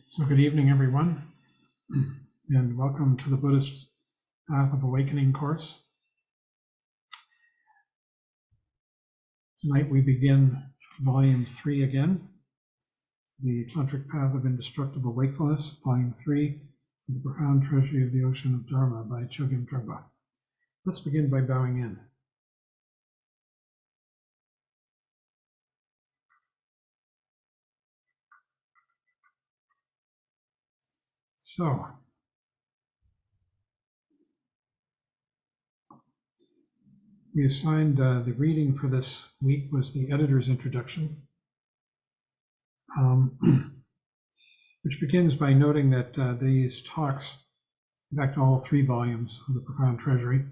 So good evening, everyone, and welcome to the Buddhist Path of Awakening course. Tonight we begin Volume 3 again, the Tantric Path of Indestructible Wakefulness, Volume 3, of the Profound Treasury of the Ocean of Dharma by Chogyam Trungpa. Let's begin by bowing in. So, we assigned the reading for this week was the editor's introduction, which begins by noting that these talks, in fact, all 3 volumes of the Profound Treasury,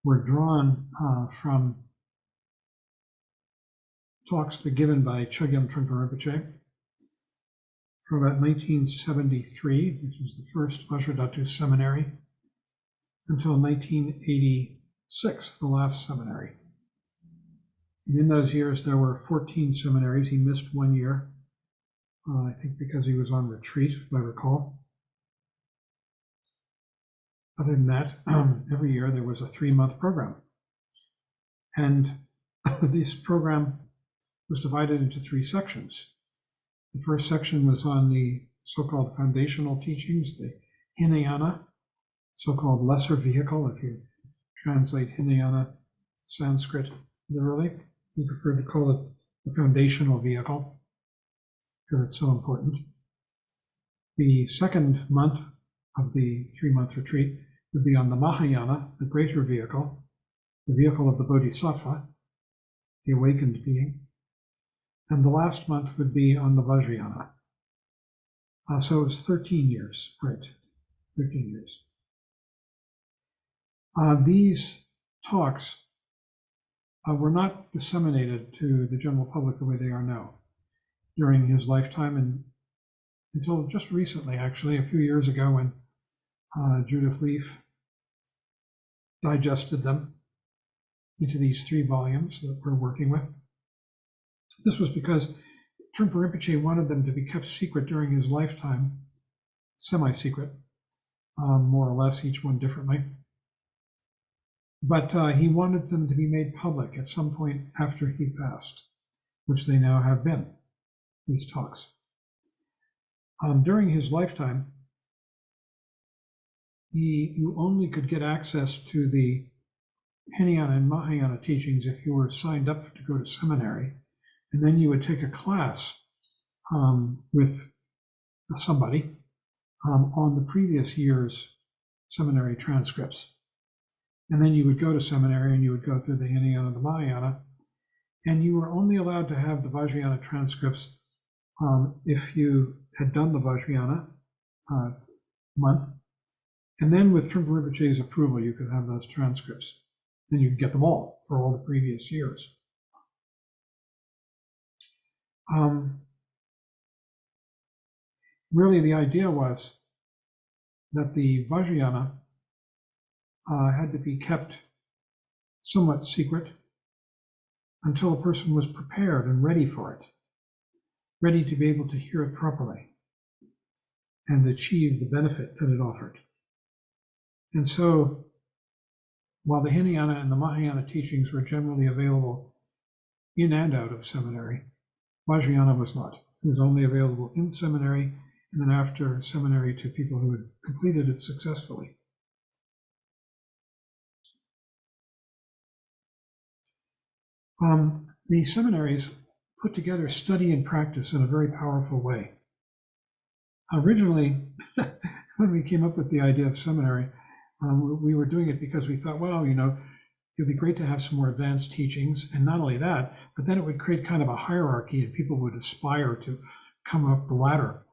were drawn from talks given by Chogyam Trungpa Rinpoche from about 1973, which was the first Vajradhatu seminary, until 1986, the last seminary. And in those years, there were 14 seminaries. He missed 1 year, I think because he was on retreat, if I recall. Other than that, every year there was a 3-month program. And this program was divided into 3 sections. The first section was on the so-called foundational teachings, the Hinayana, so-called lesser vehicle, if you translate Hinayana Sanskrit literally. He preferred to call it the foundational vehicle because it's so important. The second month of the 3-month retreat would be on the Mahayana, the greater vehicle, the vehicle of the Bodhisattva, the awakened being. And the last month would be on the Vajrayana. So it was 13 years, right? 13 years. These talks were not disseminated to the general public the way they are now during his lifetime, and until just recently, actually, a few years ago, when Judith Leaf digested them into these 3 volumes that we're working with. This was because Trungpa Rinpoche wanted them to be kept secret during his lifetime, semi-secret, more or less, each one differently. But he wanted them to be made public at some point after he passed, which they now have been, these talks. During his lifetime, you only could get access to the Hinayana and Mahayana teachings if you were signed up to go to seminary. And then you would take a class with somebody on the previous year's seminary transcripts. And then you would go to seminary and you would go through the Hinayana and the Mahayana. And you were only allowed to have the Vajrayana transcripts if you had done the Vajrayana month. And then with Trungpa Rinpoche's approval, you could have those transcripts. And you could get them all for all the previous years. Really, the idea was that the Vajrayana had to be kept somewhat secret until a person was prepared and ready for it, ready to be able to hear it properly and achieve the benefit that it offered. And so, while the Hinayana and the Mahayana teachings were generally available in and out of seminary, Vajrayana was not. It was only available in seminary and then after seminary to people who had completed it successfully. The seminaries put together study and practice in a very powerful way. Originally, when we came up with the idea of seminary, we were doing it because we thought, well, it'd be great to have some more advanced teachings. And not only that, but then it would create kind of a hierarchy and people would aspire to come up the ladder.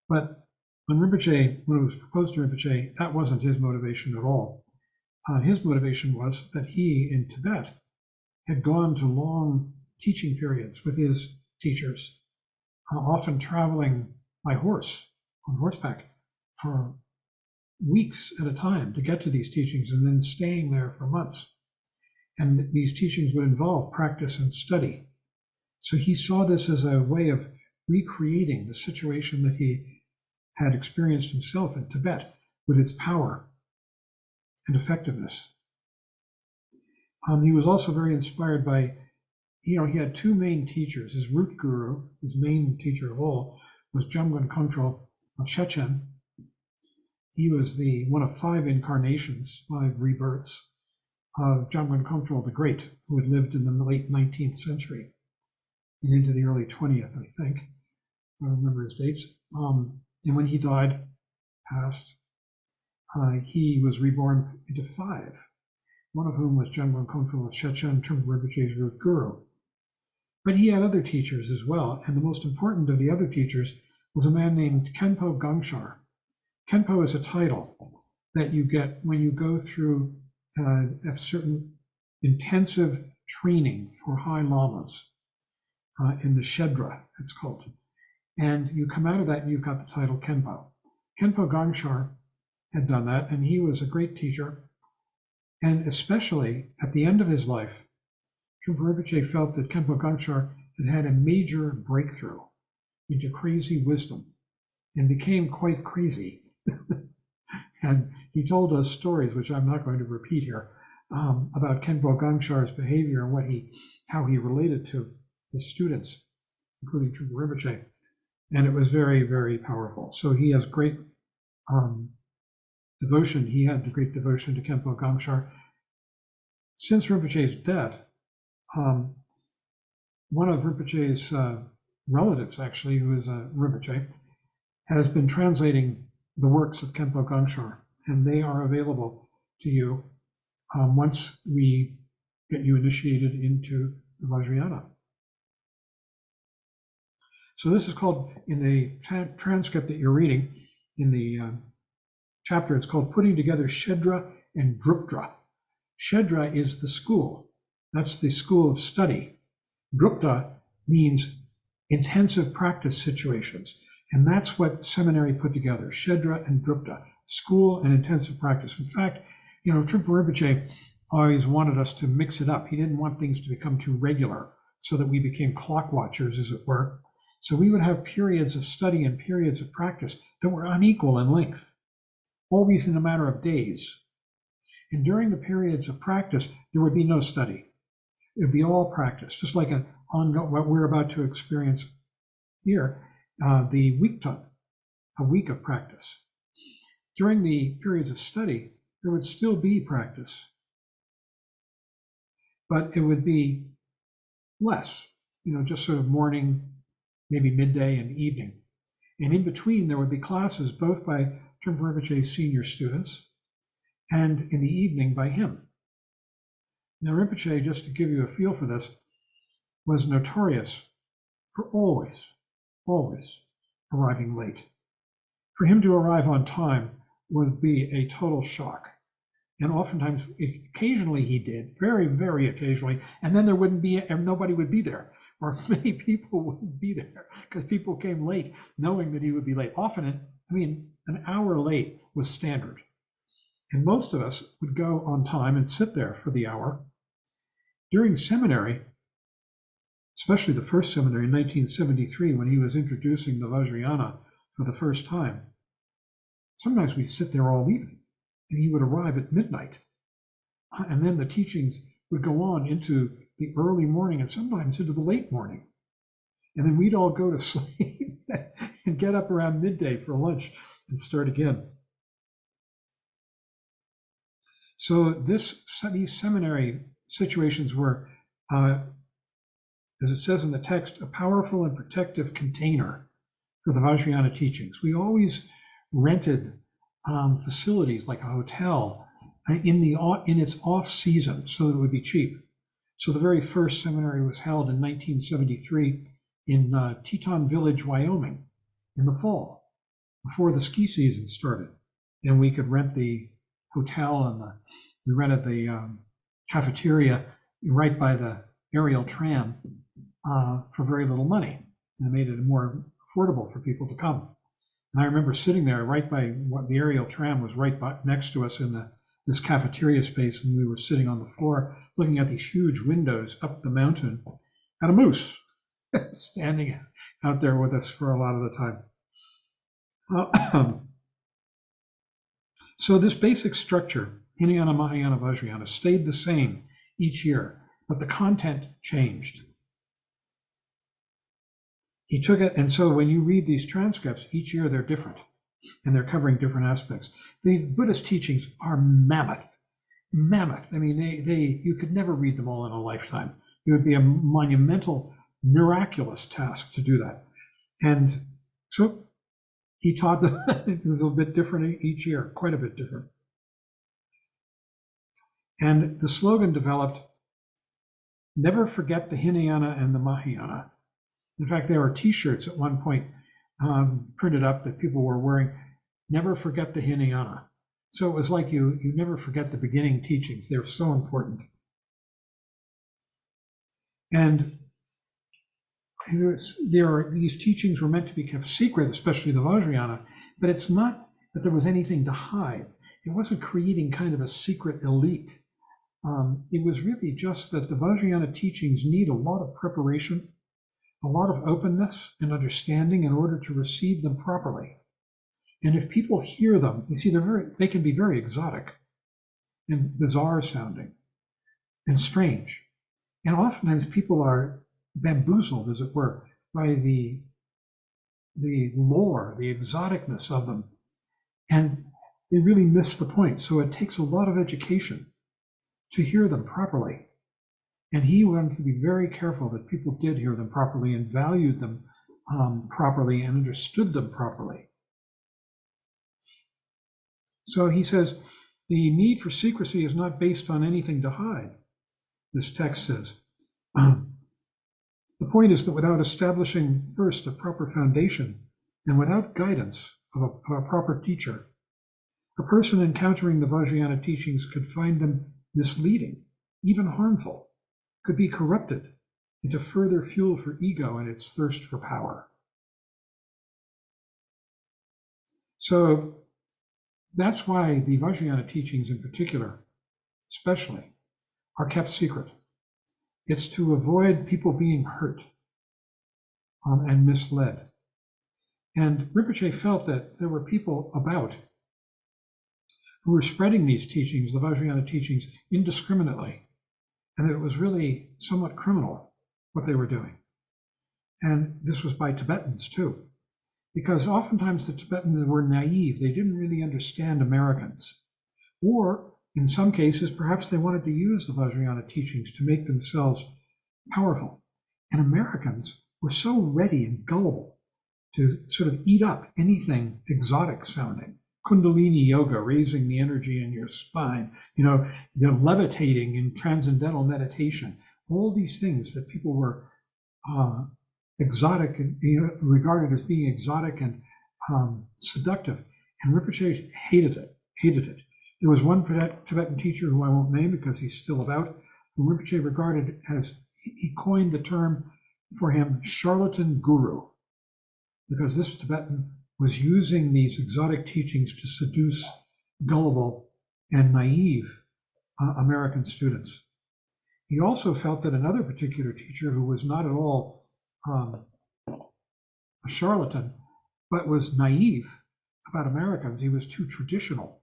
But when it was proposed to Rinpoche, that wasn't his motivation at all. His motivation was that he, in Tibet, had gone to long teaching periods with his teachers, often traveling by horse, on horseback, for weeks at a time to get to these teachings and then staying there for months. And these teachings would involve practice and study. So he saw this as a way of recreating the situation that he had experienced himself in Tibet with its power and effectiveness. He was also very inspired by, he had two main teachers. His root guru, his main teacher of all, was Jamgon Kongtrul of Shechen. He was one of 5 incarnations, 5 rebirths of Jamgon Kongtrul the Great, who had lived in the late 19th century and into the early 20th, I think. I don't remember his dates. And when he died, passed, he was reborn into 5, one of whom was Jamgon Kongtrul of Shechen, Trungpa Rinpoche's root guru. But he had other teachers as well, and the most important of the other teachers was a man named Khenpo Gangshar. Khenpo is a title that you get when you go through a certain intensive training for high lamas in the Shedra, it's called. And you come out of that and you've got the title Khenpo. Khenpo Gangshar had done that, and he was a great teacher. And especially at the end of his life, Trungpa Rinpoche felt that Khenpo Gangshar had had a major breakthrough into crazy wisdom and became quite crazy. And he told us stories, which I'm not going to repeat here, about Khenpo Gangshar's behavior and how he related to his students, including Trungpa Rinpoche. And it was very, very powerful. So he has great devotion. He had great devotion to Khenpo Gangshar. Since Rinpoche's death, one of Rinpoche's relatives, actually, who is a Rinpoche, has been translating the works of Khenpo Gangshar, and they are available to you once we get you initiated into the Vajrayana. So this is called, in the transcript that you're reading, in the chapter, it's called Putting Together Shedra and Drupta. Shedra is the school. That's the school of study. Drupta means intensive practice situations. And that's what seminary put together, Shedra and Drupta, school and intensive practice. In fact, Trungpa Rinpoche always wanted us to mix it up. He didn't want things to become too regular so that we became clock watchers, as it were. So we would have periods of study and periods of practice that were unequal in length, always in a matter of days. And during the periods of practice, there would be no study. It would be all practice, just like what we're about to experience here. The weekton, a week of practice. During the periods of study, there would still be practice, but it would be less, just sort of morning, maybe midday and evening. And in between, there would be classes both by Trungpa Rinpoche's senior students and in the evening by him. Now, Rinpoche, just to give you a feel for this, was notorious for always arriving late. For him to arrive on time would be a total shock. And oftentimes, occasionally he did, very, very occasionally, and then nobody would be there, or many people wouldn't be there because people came late knowing that he would be late. Often, an hour late was standard. And most of us would go on time and sit there for the hour. During seminary, especially the first seminary in 1973, when he was introducing the Vajrayana for the first time, sometimes we'd sit there all evening, and he would arrive at midnight. And then the teachings would go on into the early morning and sometimes into the late morning. And then we'd all go to sleep and get up around midday for lunch and start again. So these seminary situations were, as it says in the text, a powerful and protective container for the Vajrayana teachings. We always rented facilities like a hotel in its off season so that it would be cheap. So the very first seminary was held in 1973 in Teton Village, Wyoming, in the fall, before the ski season started. And we could rent the hotel and we rented the cafeteria right by the aerial tram for very little money, and it made it more affordable for people to come. And I remember sitting there right by the aerial tram was right next to us in this cafeteria space, and we were sitting on the floor looking at these huge windows up the mountain at a moose. standing out there with us for a lot of the time. So this basic structure, Hinayana, Mahayana, Vajrayana, stayed the same each year, but the content changed. He took it, and so when you read these transcripts, each year they're different, and they're covering different aspects. The Buddhist teachings are mammoth. I mean, you could never read them all in a lifetime. It would be a monumental, miraculous task to do that. And so he taught them. It was a bit different each year, quite a bit different. And the slogan developed, never forget the Hinayana and the Mahayana. In fact, there were T-shirts at one point printed up that people were wearing, never forget the Hinayana. So it was like you never forget the beginning teachings. They're so important. And these teachings were meant to be kept secret, especially the Vajrayana, but it's not that there was anything to hide. It wasn't creating kind of a secret elite. It was really just that the Vajrayana teachings need a lot of preparation, a lot of openness and understanding in order to receive them properly. And if people hear them, you see, they can be very exotic and bizarre sounding and strange. And oftentimes people are bamboozled, as it were, by the lore, the exoticness of them. And they really miss the point. So it takes a lot of education to hear them properly. And he wanted to be very careful that people did hear them properly and valued them properly and understood them properly. So he says, the need for secrecy is not based on anything to hide, this text says. The point is that without establishing first a proper foundation and without guidance of a proper teacher, a person encountering the Vajrayana teachings could find them misleading, even harmful, could be corrupted into further fuel for ego and its thirst for power. So that's why the Vajrayana teachings in particular, especially, are kept secret. It's to avoid people being hurt and misled. And Rinpoche felt that there were people about who were spreading these teachings, the Vajrayana teachings, indiscriminately, and that it was really somewhat criminal what they were doing. And this was by Tibetans too, because oftentimes the Tibetans were naive. They didn't really understand Americans. Or in some cases, perhaps they wanted to use the Vajrayana teachings to make themselves powerful. And Americans were so ready and gullible to sort of eat up anything exotic sounding. Kundalini yoga, raising the energy in your spine, the levitating in transcendental meditation, all these things that people were exotic, regarded as being exotic and seductive. And Rinpoche hated it. There was one Tibetan teacher who I won't name because he's still about, who Rinpoche regarded as, he coined the term for him, charlatan guru, because this Tibetan was using these exotic teachings to seduce gullible and naive American students. He also felt that another particular teacher who was not at all a charlatan, but was naive about Americans, he was too traditional,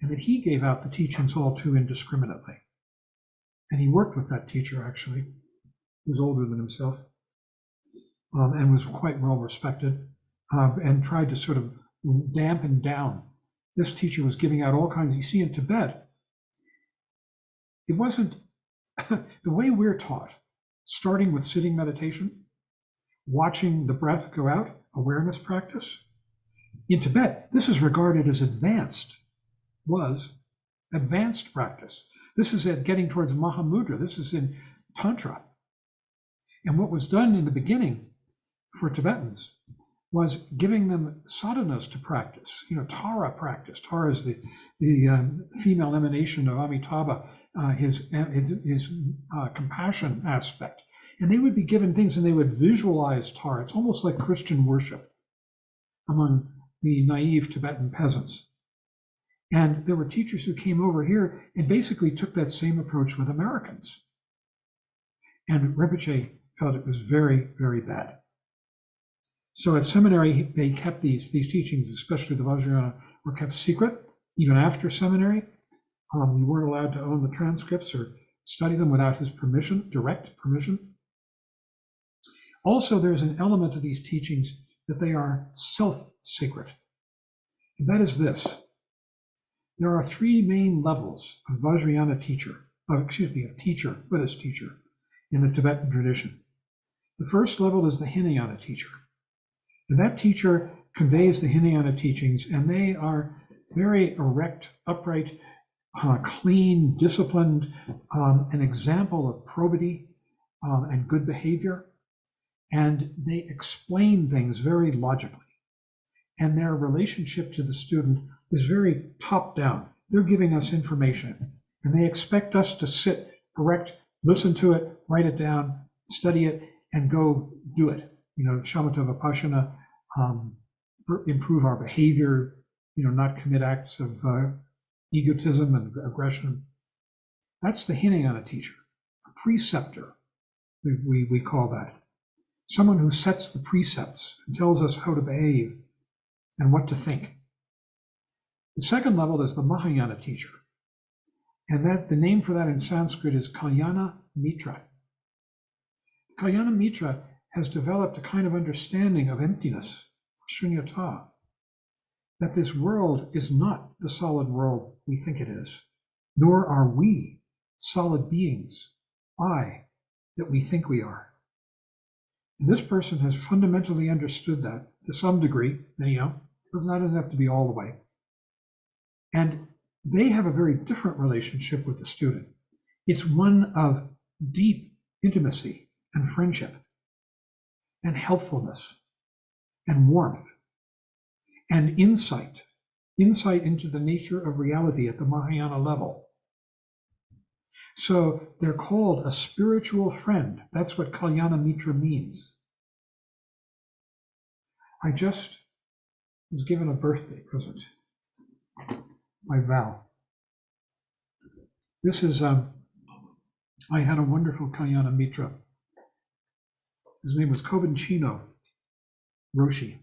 and that he gave out the teachings all too indiscriminately. And he worked with that teacher, actually, who was older than himself, and was quite well respected, and tried to sort of dampen down. This teacher was giving out all kinds. You see, in Tibet, it wasn't the way we're taught, starting with sitting meditation, watching the breath go out, awareness practice. In Tibet, this is regarded as advanced practice. This is at getting towards Mahamudra. This is in Tantra. And what was done in the beginning for Tibetans was giving them sadhanas to practice, Tara practice. Tara is the female emanation of Amitabha, his compassion aspect. And they would be given things and they would visualize Tara. It's almost like Christian worship among the naive Tibetan peasants. And there were teachers who came over here and basically took that same approach with Americans. And Rinpoche felt it was very, very bad. So at seminary, they kept these teachings, especially the Vajrayana, were kept secret, even after seminary. You weren't allowed to own the transcripts or study them without his permission, direct permission. Also, there's an element of these teachings that they are self-secret. And that is this. There are three main levels of Vajrayana teacher, of teacher, Buddhist teacher, in the Tibetan tradition. The first level is the Hinayana teacher. And that teacher conveys the Hinayana teachings, and they are very erect, upright, clean, disciplined, an example of probity and good behavior. And they explain things very logically. And their relationship to the student is very top down. They're giving us information, and they expect us to sit, correct, listen to it, write it down, study it, and go do it. Shamatha Vipassana, improve our behavior, not commit acts of egotism and aggression. That's the Hinayana teacher, a preceptor, we call that. Someone who sets the precepts and tells us how to behave and what to think. The second level is the Mahayana teacher. And the name for that in Sanskrit is Kalyana Mitra. Kalyana Mitra has developed a kind of understanding of emptiness, of shunyata, that this world is not the solid world we think it is, nor are we solid beings, that we think we are. And this person has fundamentally understood that to some degree, anyhow. That doesn't have to be all the way. And they have a very different relationship with the student. It's one of deep intimacy and friendship and helpfulness and warmth and insight into the nature of reality at the Mahayana level. So they're called a spiritual friend. That's what Kalyana Mitra means. I just was given a birthday present by Val. This is, I had a wonderful Kalyana Mitra. His name was Kobanchino Roshi.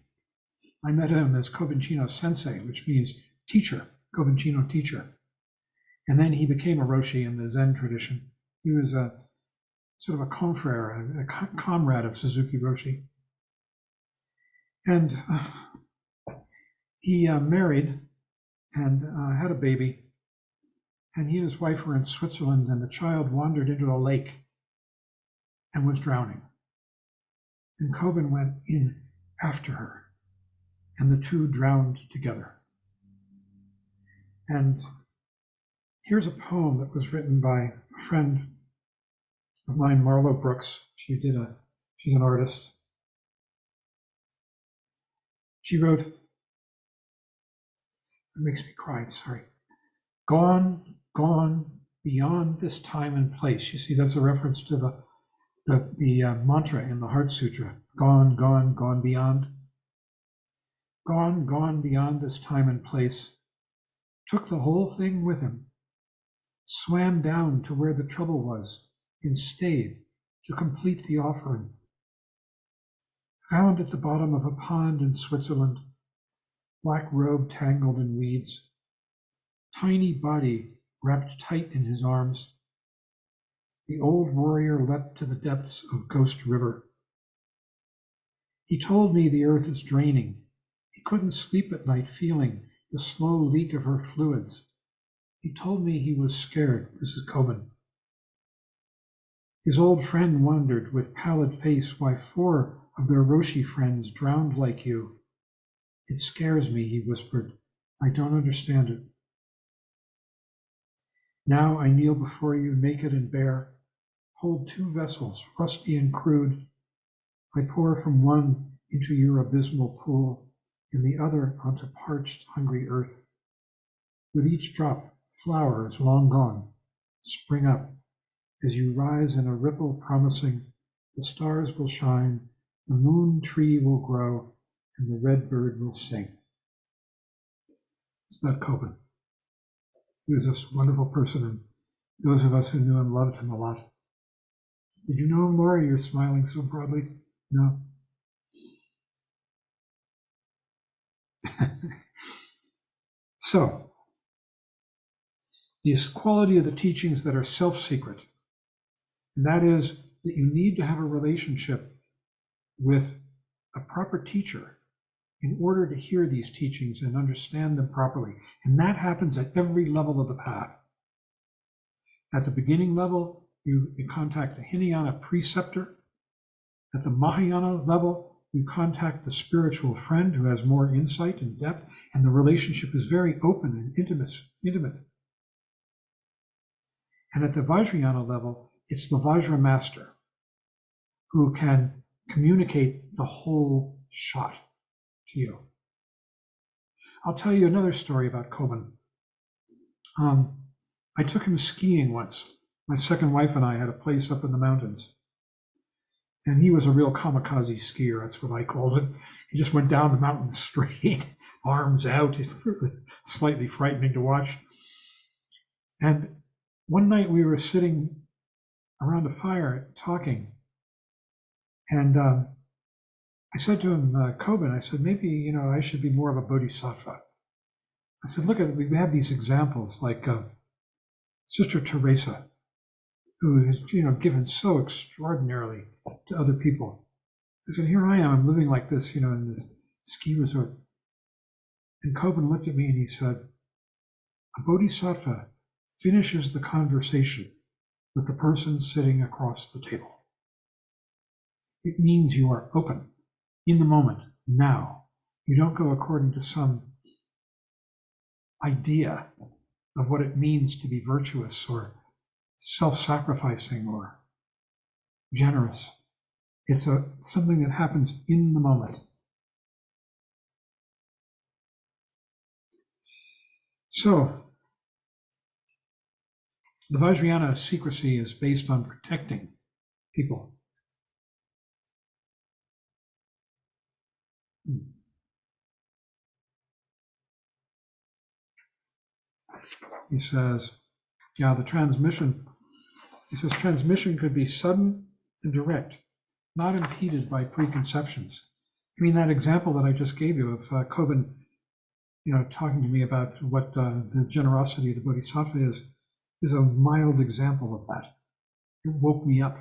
I met him as Kobanchino Sensei, which means teacher, Kobanchino teacher. And then he became a Roshi in the Zen tradition. He was a sort of a confrere, a comrade of Suzuki Roshi. And he married and had a baby. And he and his wife were in Switzerland, and the child wandered into a lake and was drowning. And Koban went in after her, and the two drowned together. And here's a poem that was written by a friend of mine, Marlo Brooks. She's an artist. She wrote, it makes me cry, sorry. Gone, gone, beyond this time and place. You see, that's a reference to the mantra in the Heart Sutra. Gone, gone, gone beyond. Gone, gone beyond this time and place. Took the whole thing with him. Swam down to where the trouble was and stayed to complete the offering. Found at the bottom of a pond in Switzerland, black robe tangled in weeds, tiny body wrapped tight in his arms. The old warrior leapt to the depths of Ghost River. He told me the earth is draining. He couldn't sleep at night feeling the slow leak of her fluids. He told me he was scared. This is Koban. His old friend wondered with pallid face why 4 of their Roshi friends drowned like you. It scares me, he whispered. I don't understand it. Now I kneel before you naked and bare, hold 2 vessels, rusty and crude. I pour from one into your abysmal pool, and the other onto parched, hungry earth. With each drop, flowers long gone spring up as you rise in a ripple promising the stars will shine, the moon tree will grow, and the red bird will sing. It's about Koban. He was a wonderful person, and those of us who knew him loved him a lot. Did you know him, Laura? You're smiling so broadly. No. So, this quality of the teachings that are self-secret, and that is that you need to have a relationship with a proper teacher in order to hear these teachings and understand them properly. And that happens at every level of the path. At the beginning level, you contact the Hinayana preceptor. At the Mahayana level, you contact the spiritual friend who has more insight and depth, and the relationship is very open and intimate. And at the Vajrayana level, it's the Vajra master who can communicate the whole shot to you. I'll tell you another story about Kobun. I took him skiing once. My second wife and I had a place up in the mountains. And he was a real kamikaze skier, that's what I called it. He just went down the mountain straight, arms out. It's slightly frightening to watch. And one night we were sitting around a fire talking. And I said to him, Kobun, I said, maybe, I should be more of a bodhisattva. I said, look at, we have these examples like Sister Teresa, who has, given so extraordinarily to other people. I said, here I am, I'm living like this, in this ski resort. And Kobun looked at me and he said, a bodhisattva finishes the conversation with the person sitting across the table. It means you are open in the moment, now. You don't go according to some idea of what it means to be virtuous or self-sacrificing or generous. It's something that happens in the moment. So, the Vajrayana secrecy is based on protecting people. He says, transmission could be sudden and direct, not impeded by preconceptions. I mean, that example that I just gave you of Kobun, talking to me about what the generosity of the Bodhisattva is a mild example of that. It woke me up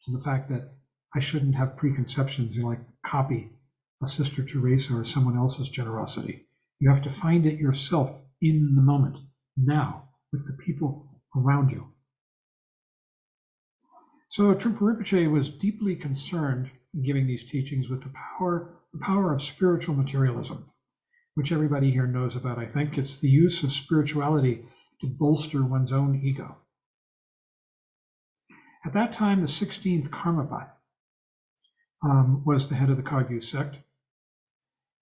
to the fact that I shouldn't have preconceptions, like copy a Sister Teresa or someone else's generosity. You have to find it yourself in the moment, now, with the people around you. So Trungpa Rinpoche was deeply concerned in giving these teachings with the power of spiritual materialism, which everybody here knows about, I think. It's the use of spirituality to bolster one's own ego. At that time, the 16th Karmapa was the head of the Kagyu sect,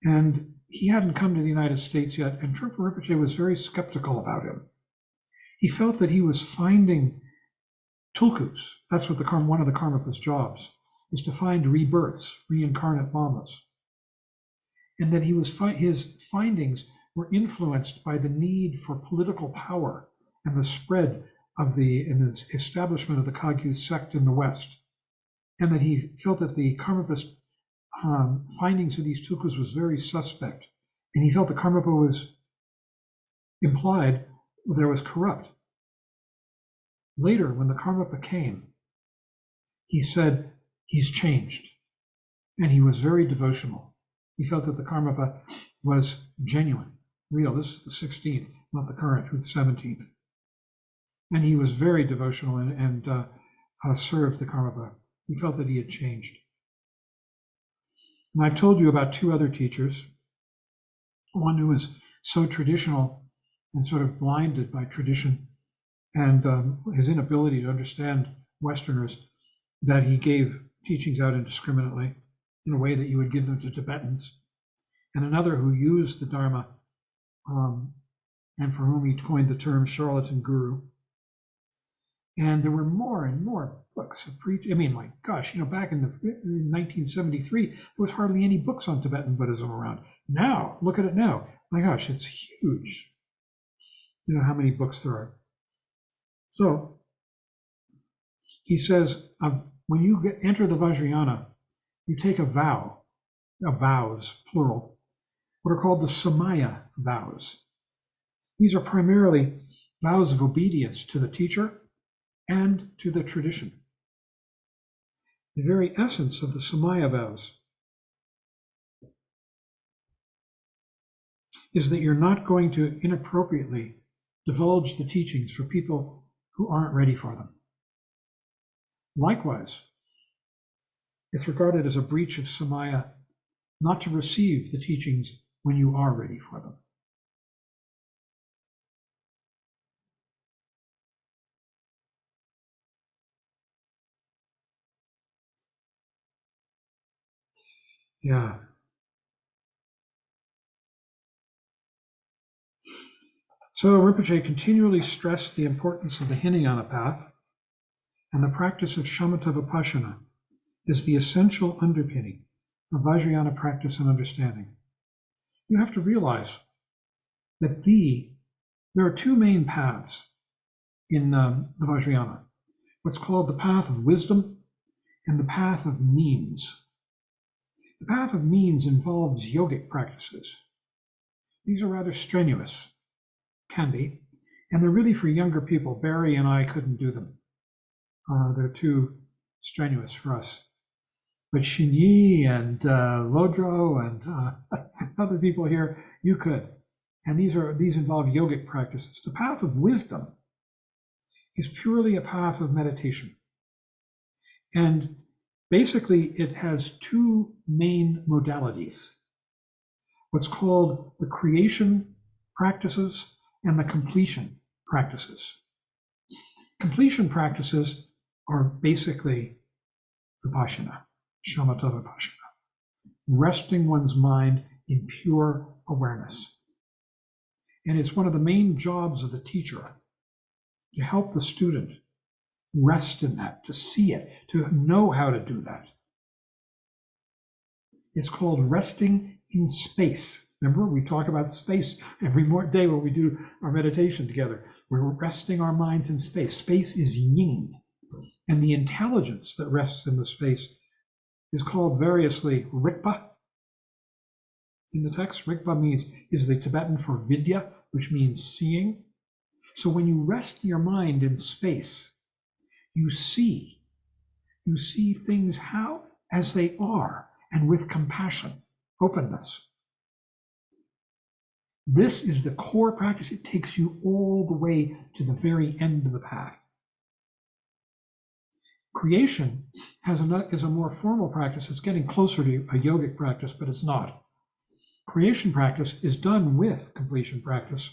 and he hadn't come to the United States yet, and Trungpa Rinpoche was very skeptical about him. He felt that he was finding tulkus. That's what one of the Karmapa's jobs is, to find rebirths, reincarnate lamas, and that his findings were influenced by the need for political power and the spread of the establishment of the Kagyu sect in the West, and that he felt that the Karmapa's findings of these tulkus was very suspect, and he felt the Karmapa was implied there was corrupt. Later, when the Karmapa came, he said he's changed, and he was very devotional. He felt that the Karmapa was genuine, real. This is the 16th, not the current, who's the 17th. And he was very devotional and served the Karmapa. He felt that he had changed. And I've told you about two other teachers, one who was so traditional and sort of blinded by tradition and his inability to understand Westerners, that he gave teachings out indiscriminately in a way that you would give them to Tibetans, and another who used the Dharma and for whom he coined the term charlatan guru. And there were more and more books of preaching. I mean, my gosh, back in 1973, there was hardly any books on Tibetan Buddhism around. Now, look at it now. My gosh, it's huge. How many books there are. So he says, when you enter the Vajrayana, you take a vow, vows, plural, what are called the Samaya vows. These are primarily vows of obedience to the teacher and to the tradition. The very essence of the Samaya vows is that you're not going to inappropriately divulge the teachings for people who aren't ready for them. Likewise, it's regarded as a breach of Samaya not to receive the teachings when you are ready for them. Yeah. So Rinpoche continually stressed the importance of the Hinayana path, and the practice of shamatha vipassana is the essential underpinning of Vajrayana practice and understanding. You have to realize that there are two main paths in the Vajrayana, what's called the path of wisdom and the path of means. The path of means involves yogic practices. These are rather strenuous, can be, and they're really for younger people. Barry and I couldn't do them. They're too strenuous for us. But Shinyi and Lodro and other people here, you could. And these involve yogic practices. The path of wisdom is purely a path of meditation. And basically, it has two main modalities, what's called the creation practices and the completion practices. Completion practices are basically vipassana, shamatha vipassana, resting one's mind in pure awareness. And it's one of the main jobs of the teacher to help the student rest in that, to see it, to know how to do that. It's called resting in space. Remember, we talk about space every day when we do our meditation together. We're resting our minds in space. Space is yin. And the intelligence that rests in the space is called variously Rigpa. In the text, Rigpa is the Tibetan for vidya, which means seeing. So when you rest your mind in space, you see things as they are, and with compassion, openness. This is the core practice. It takes you all the way to the very end of the path. Creation is a more formal practice. It's getting closer to a yogic practice, but it's not. Creation practice is done with completion practice.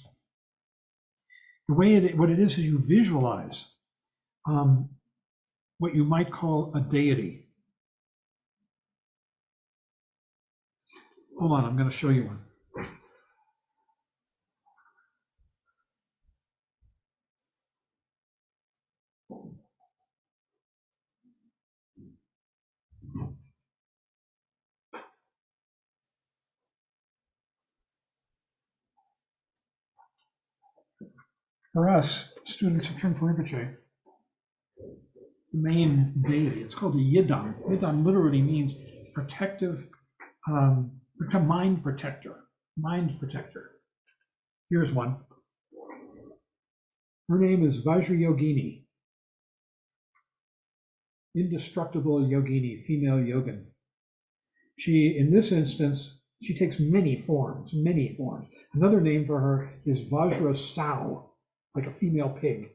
What it is you visualize what you might call a deity. Hold on, I'm going to show you one. For us, students of Trungpa Rinpoche, the main deity, it's called a Yidam. Yidam literally means protective, mind protector. Here's one. Her name is Vajrayogini, indestructible yogini, female yogin. In this instance, she takes many forms. Another name for her is Vajra Sow, like a female pig.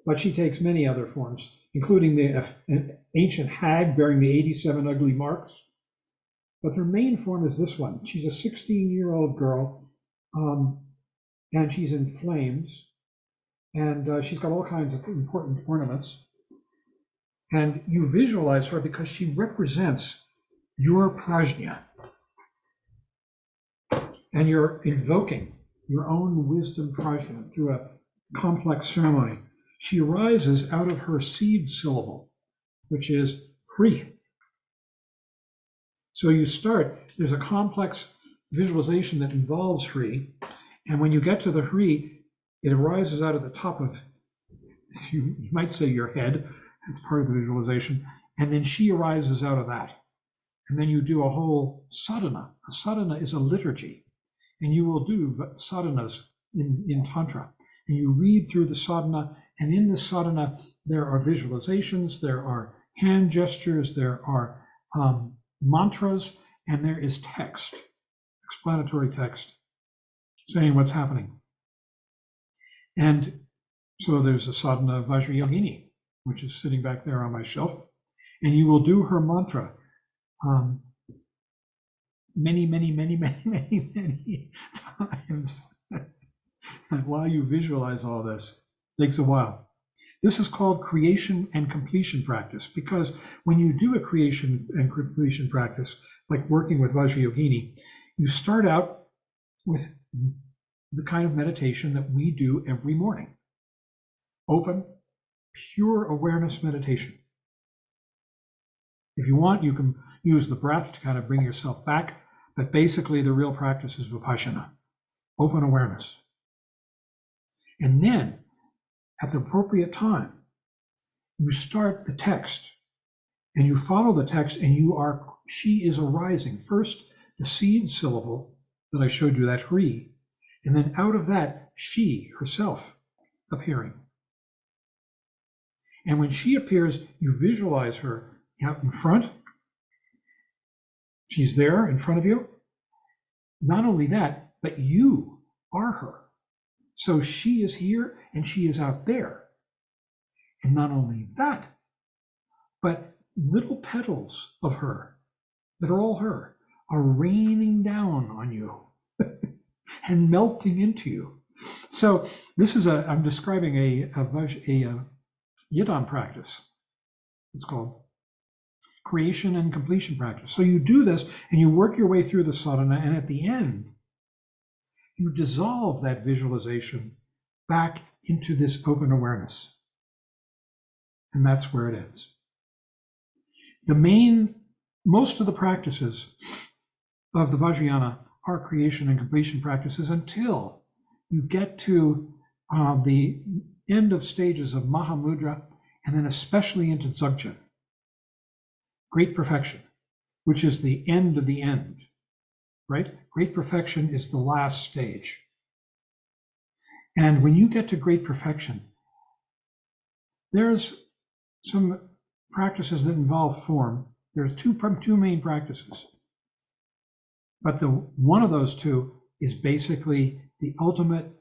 But she takes many other forms, including an ancient hag bearing the 87 ugly marks. But her main form is this one. She's a 16-year-old girl, and she's in flames, and she's got all kinds of important ornaments. And you visualize her because she represents your prajna, and you're invoking your own wisdom prajna through a complex ceremony. She arises out of her seed syllable, which is Hri. So there's a complex visualization that involves Hri, and when you get to the Hri, it arises out of the top of, you might say, your head, It's part of the visualization. And then she arises out of that. And then you do a whole sadhana. A sadhana is a liturgy. And you will do sadhanas in Tantra. And you read through the sadhana. And in the sadhana, there are visualizations, there are hand gestures, there are mantras, and there is text, explanatory text, saying what's happening. And so there's a sadhana of Vajrayogini, which is sitting back there on my shelf. And you will do her mantra many times. And while you visualize all this, it takes a while. This is called creation and completion practice, because when you do a creation and completion practice, like working with Vajrayogini, you start out with the kind of meditation that we do every morning. Open, pure awareness meditation. If you want, you can use the breath to kind of bring yourself back, but basically the real practice is Vipassana, open awareness. And then, at the appropriate time, you start the text, and you follow the text, and she is arising. First, the seed syllable that I showed you, that Hri, and then out of that, she herself appearing. And when she appears, you visualize her out in front. She's there in front of you. Not only that, but you are her. So she is here and she is out there. And not only that, but little petals of her that are all her are raining down on you and melting into you. So this is I'm describing a Yidam practice. It's called creation and completion practice. So you do this and you work your way through the sadhana, and at the end, you dissolve that visualization back into this open awareness. And that's where it ends. Most of the practices of the Vajrayana are creation and completion practices until you get to the end of stages of Mahamudra, and then especially into Dzogchen. Great perfection, which is the end of the end, right? Great perfection is the last stage. And when you get to great perfection, there's some practices that involve form. There's two main practices. But one of those two is basically the ultimate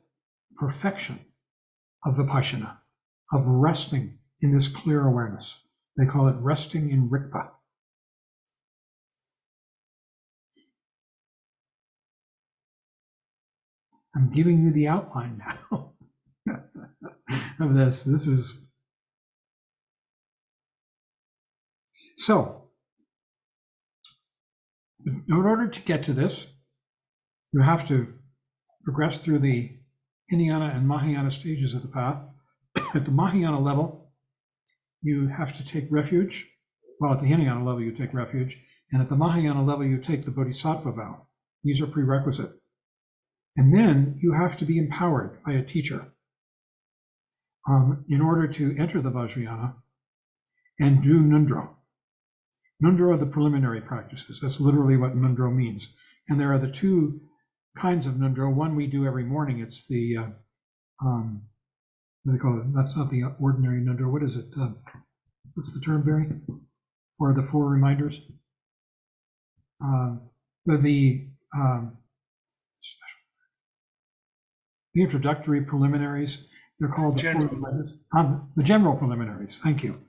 perfection of Vipassana, of resting in this clear awareness. They call it resting in Rigpa. I'm giving you the outline now of this. This is so. In order to get to this, you have to progress through the Hinayana and Mahayana stages of the path. At the Mahayana level, you have to take refuge. Well, at the Hinayana level, you take refuge. And at the Mahayana level, you take the Bodhisattva vow. These are prerequisite. And then you have to be empowered by a teacher in order to enter the Vajrayana and do Nundro. Nundro are the preliminary practices. That's literally what Nundro means. And there are the two kinds of Nundro. One we do every morning. It's the, what do they call it? That's not the ordinary Nundro. What is it? What's the term, Barry? For the four reminders? The introductory preliminaries. They're called the four reminders. The general preliminaries. Thank you.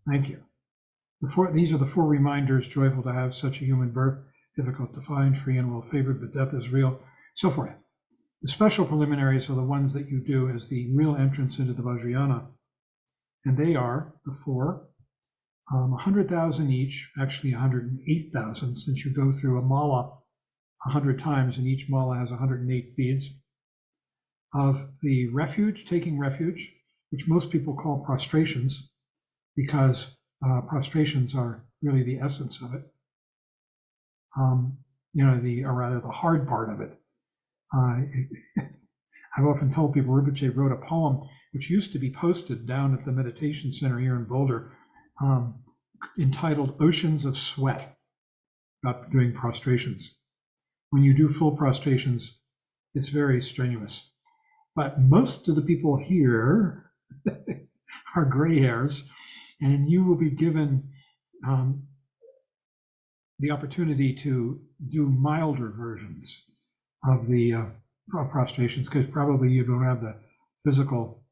Thank you. These are the four reminders: joyful to have such a human birth, difficult to find, free and well favored, but death is real, so forth. The special preliminaries are the ones that you do as the real entrance into the Vajrayana. And they are the four, 100,000 each, actually 108,000, since you go through a mala 100 times, and each mala has 108 beads, of the refuge, taking refuge, which most people call prostrations, because prostrations are really the essence of it. Or rather the hard part of it. I've often told people Rinpoche wrote a poem which used to be posted down at the meditation center here in Boulder, entitled Oceans of Sweat, about doing prostrations. When you do full prostrations, it's very strenuous. But most of the people here are gray hairs, and you will be given the opportunity to do milder versions of the prostrations, because probably you don't have the physical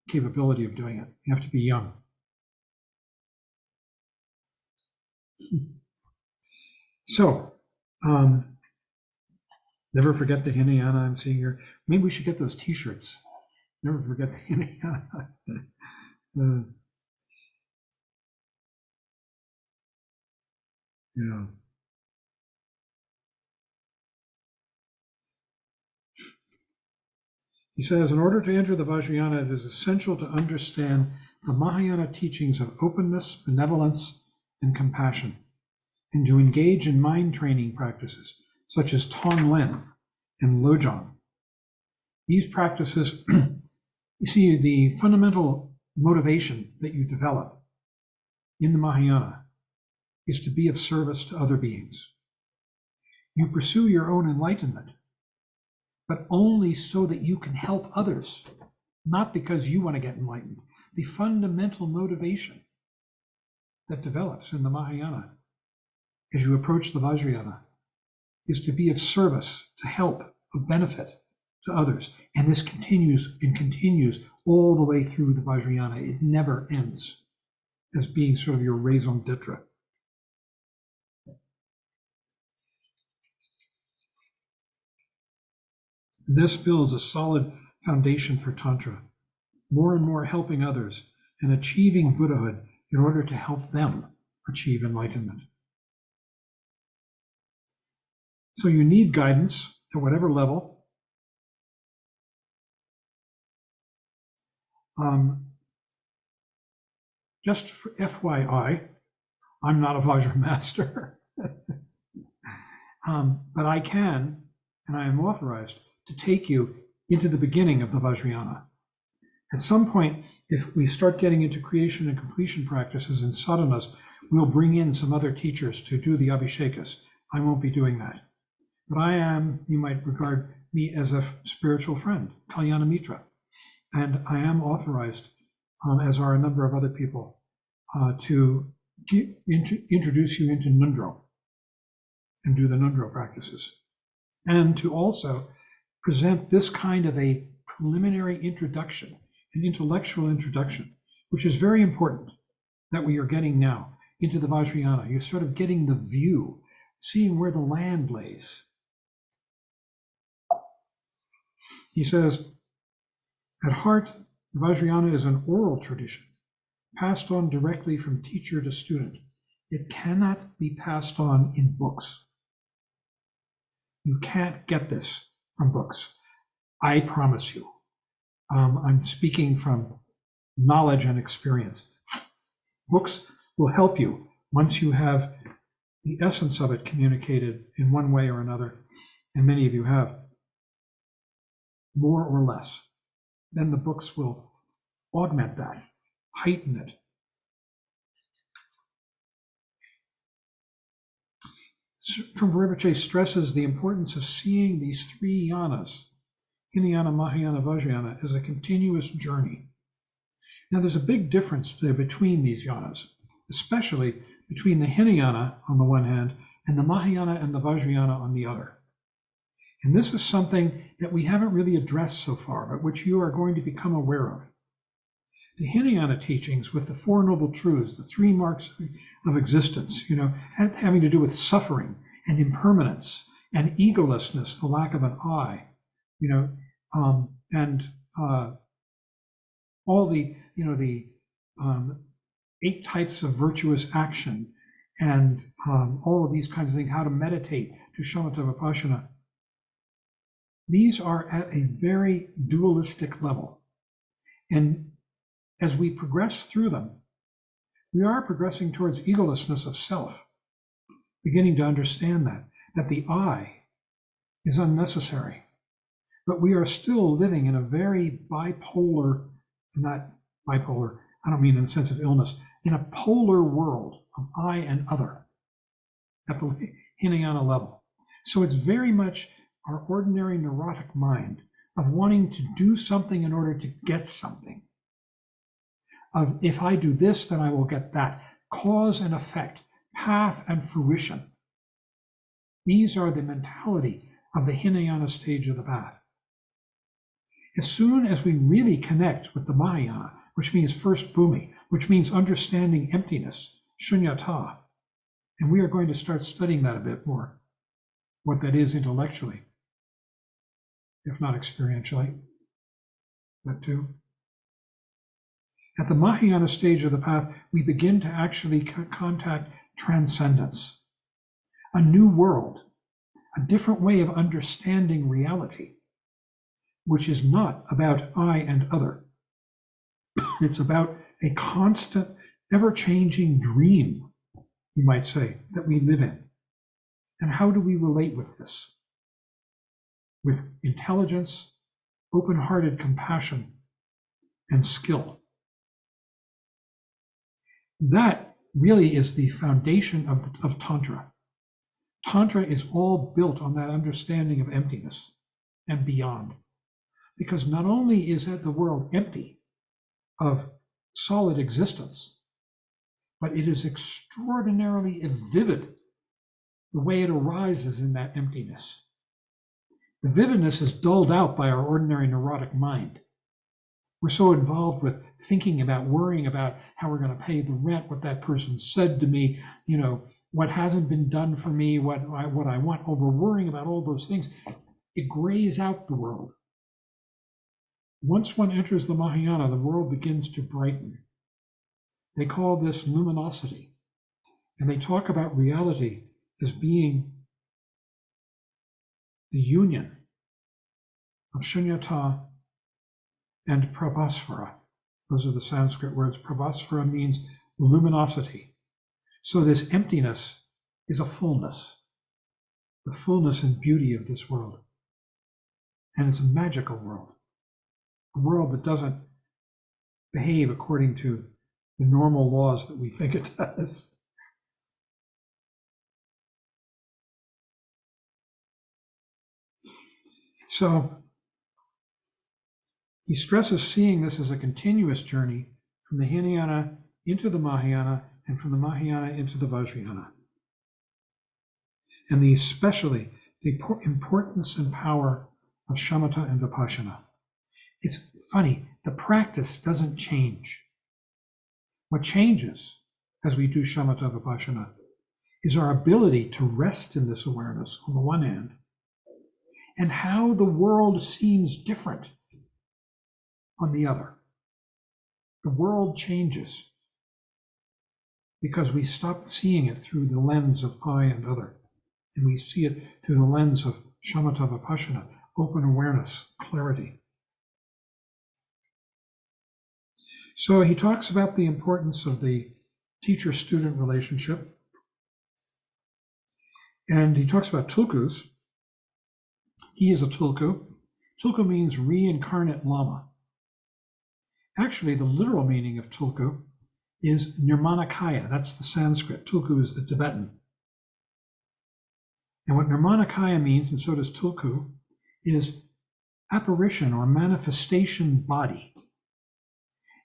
capability of doing it. You have to be young. So, never forget the Hinayana I'm seeing here. Maybe we should get those T-shirts. Never forget the Hinayana. Yeah. He says, in order to enter the Vajrayana, it is essential to understand the Mahayana teachings of openness, benevolence, and compassion, and to engage in mind training practices such as Tonglen and Lojong. These practices, you see, the fundamental motivation that you develop in the Mahayana is to be of service to other beings. You pursue your own enlightenment, but only so that you can help others, not because you want to get enlightened. The fundamental motivation that develops in the Mahayana as you approach the Vajrayana is to be of service, to help, of benefit to others. And this continues and continues all the way through the Vajrayana. It never ends as being sort of your raison d'etre. This builds a solid foundation for Tantra, more and more helping others and achieving Buddhahood in order to help them achieve enlightenment. So you need guidance at whatever level. Just for FYI, I'm not a Vajra master, but I can, and I am authorized to take you into the beginning of the Vajrayana. At some point, if we start getting into creation and completion practices and sadhanas, we'll bring in some other teachers to do the abhishekas. I won't be doing that. But I am, you might regard me as a spiritual friend, Kalyana Mitra. And I am authorized, as are a number of other people, to introduce you into Nundro and do the Nundro practices. And to also present this kind of a preliminary introduction, an intellectual introduction, which is very important that we are getting now into the Vajrayana. You're sort of getting the view, seeing where the land lays. He says, at heart, the Vajrayana is an oral tradition, passed on directly from teacher to student. It cannot be passed on in books. You can't get this from books. I promise you. I'm speaking from knowledge and experience. Books will help you once you have the essence of it communicated in one way or another, and many of you have, more or less. Then the books will augment that, heighten it. Trungpa Rinpoche stresses the importance of seeing these three yanas, Hinayana, Mahayana, Vajrayana, as a continuous journey. Now, there's a big difference there between these yanas, especially between the Hinayana on the one hand and the Mahayana and the Vajrayana on the other. And this is something that we haven't really addressed so far, but which you are going to become aware of. The Hinayana teachings with the Four Noble Truths, the three marks of existence, having to do with suffering and impermanence and egolessness, the lack of an I, and all the 8 types of virtuous action and all of these kinds of things, how to meditate, to shamatha vipassana. These are at a very dualistic level. And as we progress through them, we are progressing towards egolessness of self, beginning to understand that the I is unnecessary. but we are still living in a very bipolar, not bipolar, I don't mean in the sense of illness, in a polar world of I and other at the Hinayana level. So it's very much our ordinary neurotic mind of wanting to do something in order to get something. Of if I do this, then I will get that. Cause and effect, path and fruition. These are the mentality of the Hinayana stage of the path. As soon as we really connect with the Mahayana, which means first bhumi, which means understanding emptiness, shunyata, and we are going to start studying that a bit more, what that is intellectually, if not experientially, that too. At the Mahayana stage of the path, we begin to actually contact transcendence, a new world, a different way of understanding reality, which is not about I and other. It's about a constant, ever-changing dream, you might say, that we live in. And how do we relate with this? With intelligence, open-hearted compassion, and skill. That really is the foundation of Tantra. Tantra is all built on that understanding of emptiness and beyond. Because not only is the world empty of solid existence, but it is extraordinarily vivid the way it arises in that emptiness. The vividness is dulled out by our ordinary neurotic mind. We're so involved with thinking about, worrying about how we're going to pay the rent, what that person said to me, what hasn't been done for me, what I want. Oh, we're worrying about all those things. It grays out the world. Once one enters the Mahayana, the world begins to brighten. They call this luminosity. And they talk about reality as being the union of shunyata and prabhasvara. Those are the Sanskrit words. Prabhasvara means luminosity. So this emptiness is a fullness, the fullness and beauty of this world. And it's a magical world, a world that doesn't behave according to the normal laws that we think it does. So he stresses seeing this as a continuous journey from the Hinayana into the Mahayana and from the Mahayana into the Vajrayana. And especially the importance and power of shamatha and vipassana. It's funny, the practice doesn't change. What changes as we do shamatha vipassana is our ability to rest in this awareness on the one hand, and how the world seems different on the other. The world changes because we stop seeing it through the lens of I and other, and we see it through the lens of shamatha vipassana, open awareness, clarity. So he talks about the importance of the teacher-student relationship, and he talks about tulkus. He is a tulku. Tulku means reincarnate lama. Actually, the literal meaning of tulku is nirmanakaya. That's the Sanskrit. Tulku is the Tibetan. And what nirmanakaya means, and so does tulku, is apparition or manifestation body.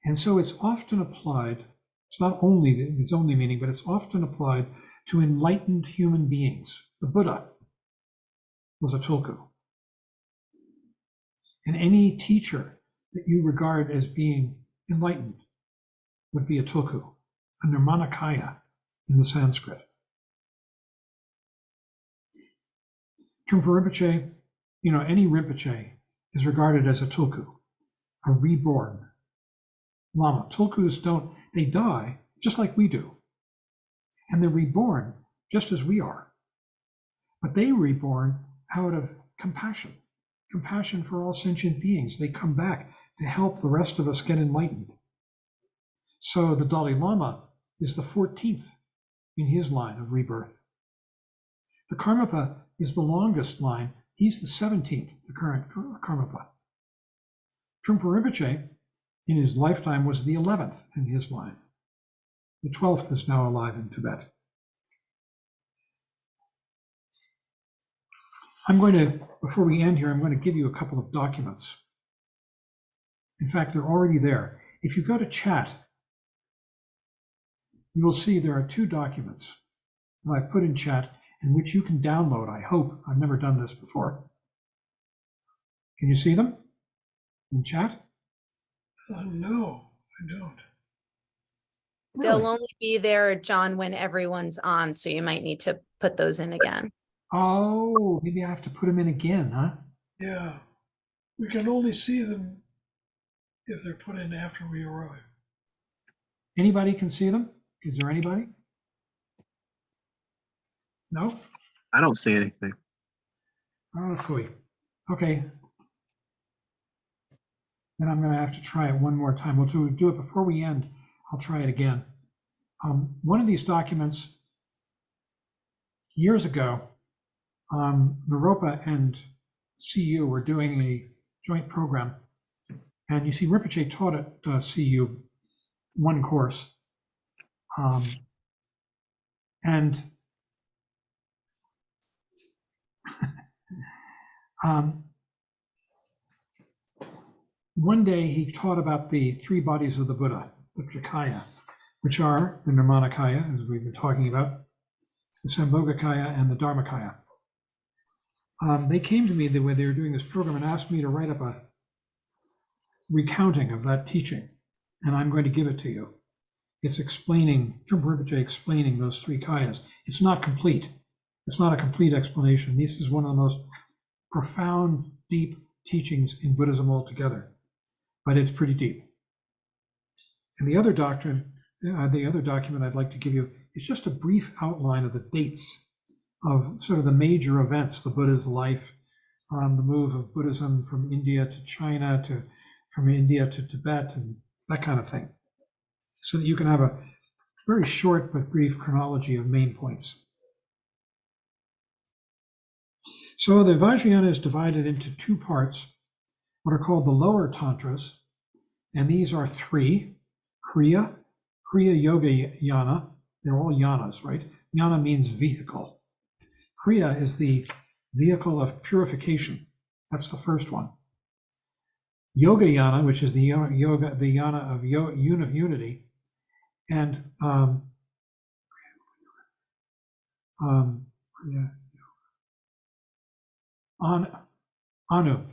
And so it's often applied, it's not only its only meaning, but it's often applied to enlightened human beings. The Buddha was a tulku. And any teacher that you regard as being enlightened would be a tulku, a nirmanakaya in the Sanskrit. Trungpa Rinpoche, any Rinpoche is regarded as a tulku, a reborn lama. Tulkus they die just like we do. And they're reborn just as we are. But they reborn out of compassion for all sentient beings. They come back to help the rest of us get enlightened. So the Dalai Lama is the 14th in his line of rebirth. The Karmapa is the longest line He's the 17th, the current Karmapa. Trungpa Rinpoche, in his lifetime, was the 11th in his line. The 12th is now alive in Tibet. I'm going to, before we end here, I'm going to give you a couple of documents. In fact, they're already there. If you go to chat, you will see there are 2 documents that I've put in chat and which you can download, I hope. I've never done this before. Can you see them in chat? No, I don't. Really? They'll only be there, John, when everyone's on, so you might need to put those in again. Oh, maybe I have to put them in again, huh? Yeah, we can only see them if they're put in after we arrive. Anybody can see them? Is there anybody? No? I don't see anything. Oh, phooey. Okay. Then I'm going to have to try it one more time. We'll do it before we end. I'll try it again. One of these documents, years ago, Naropa and CU were doing a joint program. And you see, Rinpoche taught at CU one course. And one day he taught about the 3 bodies of the Buddha, the Trikaya, which are the Nirmanakaya, as we've been talking about, the Sambhogakaya, and the Dharmakaya. They came to me when they were doing this program and asked me to write up a recounting of that teaching, and I'm going to give it to you. It's explaining, Trungpa Rinpoche explaining those 3 kayas. It's not complete. It's not a complete explanation. This is one of the most profound, deep teachings in Buddhism altogether, but it's pretty deep. And the other document I'd like to give you is just a brief outline of the dates of sort of the major events, the Buddha's life, the move of Buddhism from India to China, from India to Tibet, and that kind of thing, so that you can have a very short but brief chronology of main points. So the Vajrayana is divided into 2 parts, what are called the lower tantras, and these are 3: Kriya Yoga Yana. They're all yanas, right? Yana means vehicle. Kriya is the vehicle of purification. That's the first one. Yoga Yana, which is the yana of unity, and Anu,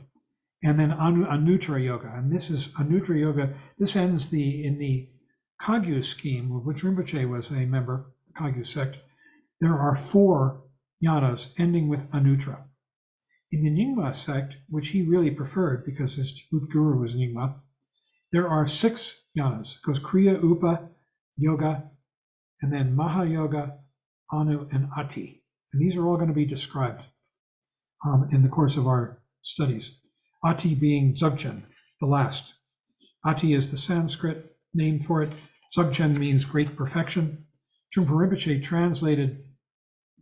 and then Anuttara Yoga. And this is Anuttara Yoga. This ends in the Kagyu scheme, of which Rinpoche was a member, the Kagyu sect. There are 4 yanas ending with Anuttara. In the Nyingma sect, which he really preferred because his guru was Nyingma, there are 6 yanas. It goes Kriya, Upa, Yoga, and then Maha Yoga, Anu, and Ati. And these are all going to be described in the course of our studies. Ati being Dzogchen, the last. Ati is the Sanskrit name for it. Dzogchen means great perfection. Trungpa Rinpoche translated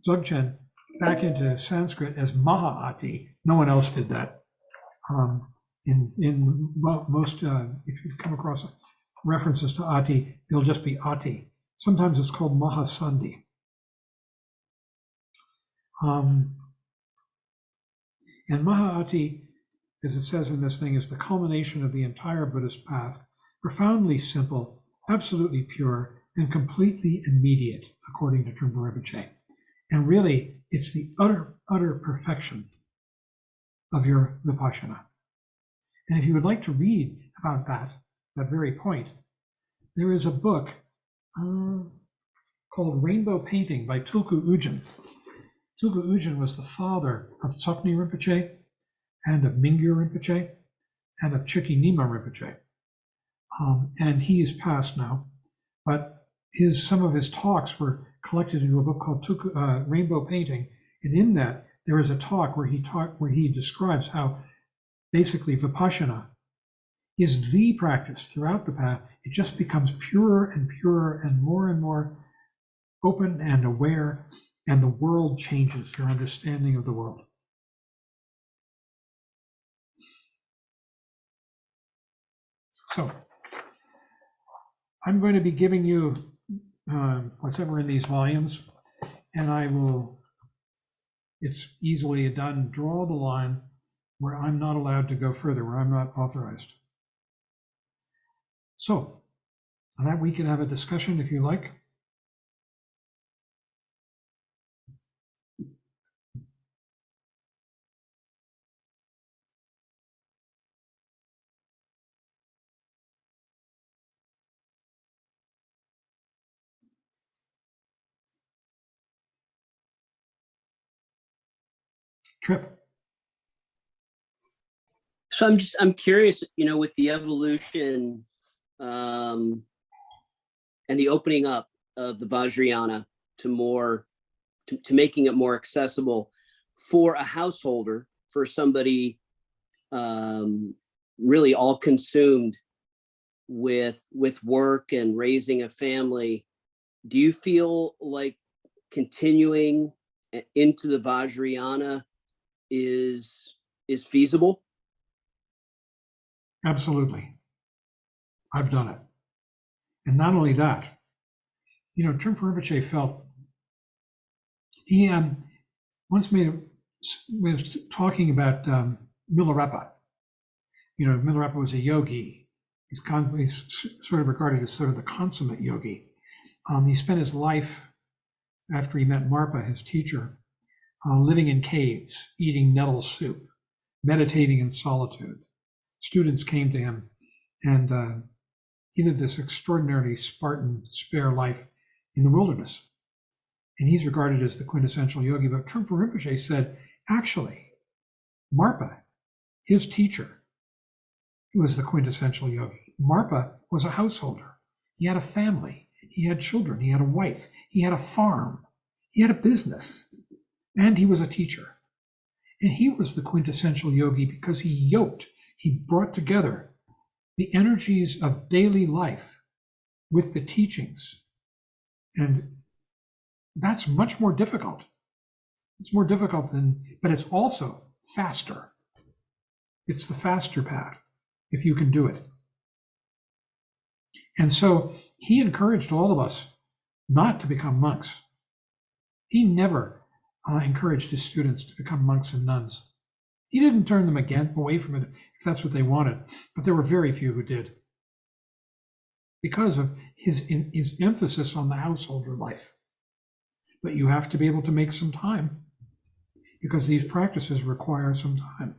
Dzogchen back into Sanskrit as Maha-Ati. No one else did that. Most, if you come across references to Ati, it'll just be Ati. Sometimes it's called Mahasandhi. And Maha-Ati, as it says in this thing, is the culmination of the entire Buddhist path, profoundly simple, absolutely pure, and completely immediate, according to Trungpa Rinpoche. And really, it's the utter perfection of your Vipassana. And if you would like to read about that very point, there is a book called Rainbow Painting by Tulku Ujin. Tulku Ujin was the father of Tsoknyi Rinpoche and of Mingyur Rinpoche and of Chukyi Nyima Rinpoche. And he is passed now, but some of his talks were collected into a book called Rainbow Painting, and in that there is a talk where he describes how basically Vipassana is the practice throughout the path. It just becomes purer and purer and more open and aware, and the world changes, your understanding of the world. So I'm going to be giving you what's ever in these volumes, and I will, it's easily done, draw the line where I'm not allowed to go further, where I'm not authorized. So that we can have a discussion if you like. Trip. So I'm curious, with the evolution and the opening up of the Vajrayana to making it more accessible for a householder, for somebody really all consumed with work and raising a family. Do you feel like continuing into the Vajrayana is feasible? Absolutely. I've done it. And not only that, Trungpa Rinpoche felt, he once was talking about Milarepa. Milarepa was a yogi. He's sort of regarded as sort of the consummate yogi. He spent his life, after he met Marpa, his teacher, living in caves, eating nettle soup, meditating in solitude. Students came to him, and he lived this extraordinarily Spartan, spare life in the wilderness. And he's regarded as the quintessential yogi. But Trungpa Rinpoche said, actually, Marpa, his teacher, was the quintessential yogi. Marpa was a householder. He had a family. He had children. He had a wife. He had a farm. He had a business. And he was a teacher. And he was the quintessential yogi because he brought together the energies of daily life with the teachings. And that's much more difficult. It's more difficult but it's also faster. It's the faster path if you can do it. And so he encouraged all of us not to become monks. He never encouraged his students to become monks and nuns. He didn't turn them away from it if that's what they wanted, but there were very few who did because of his emphasis on the householder life. But you have to be able to make some time because these practices require some time.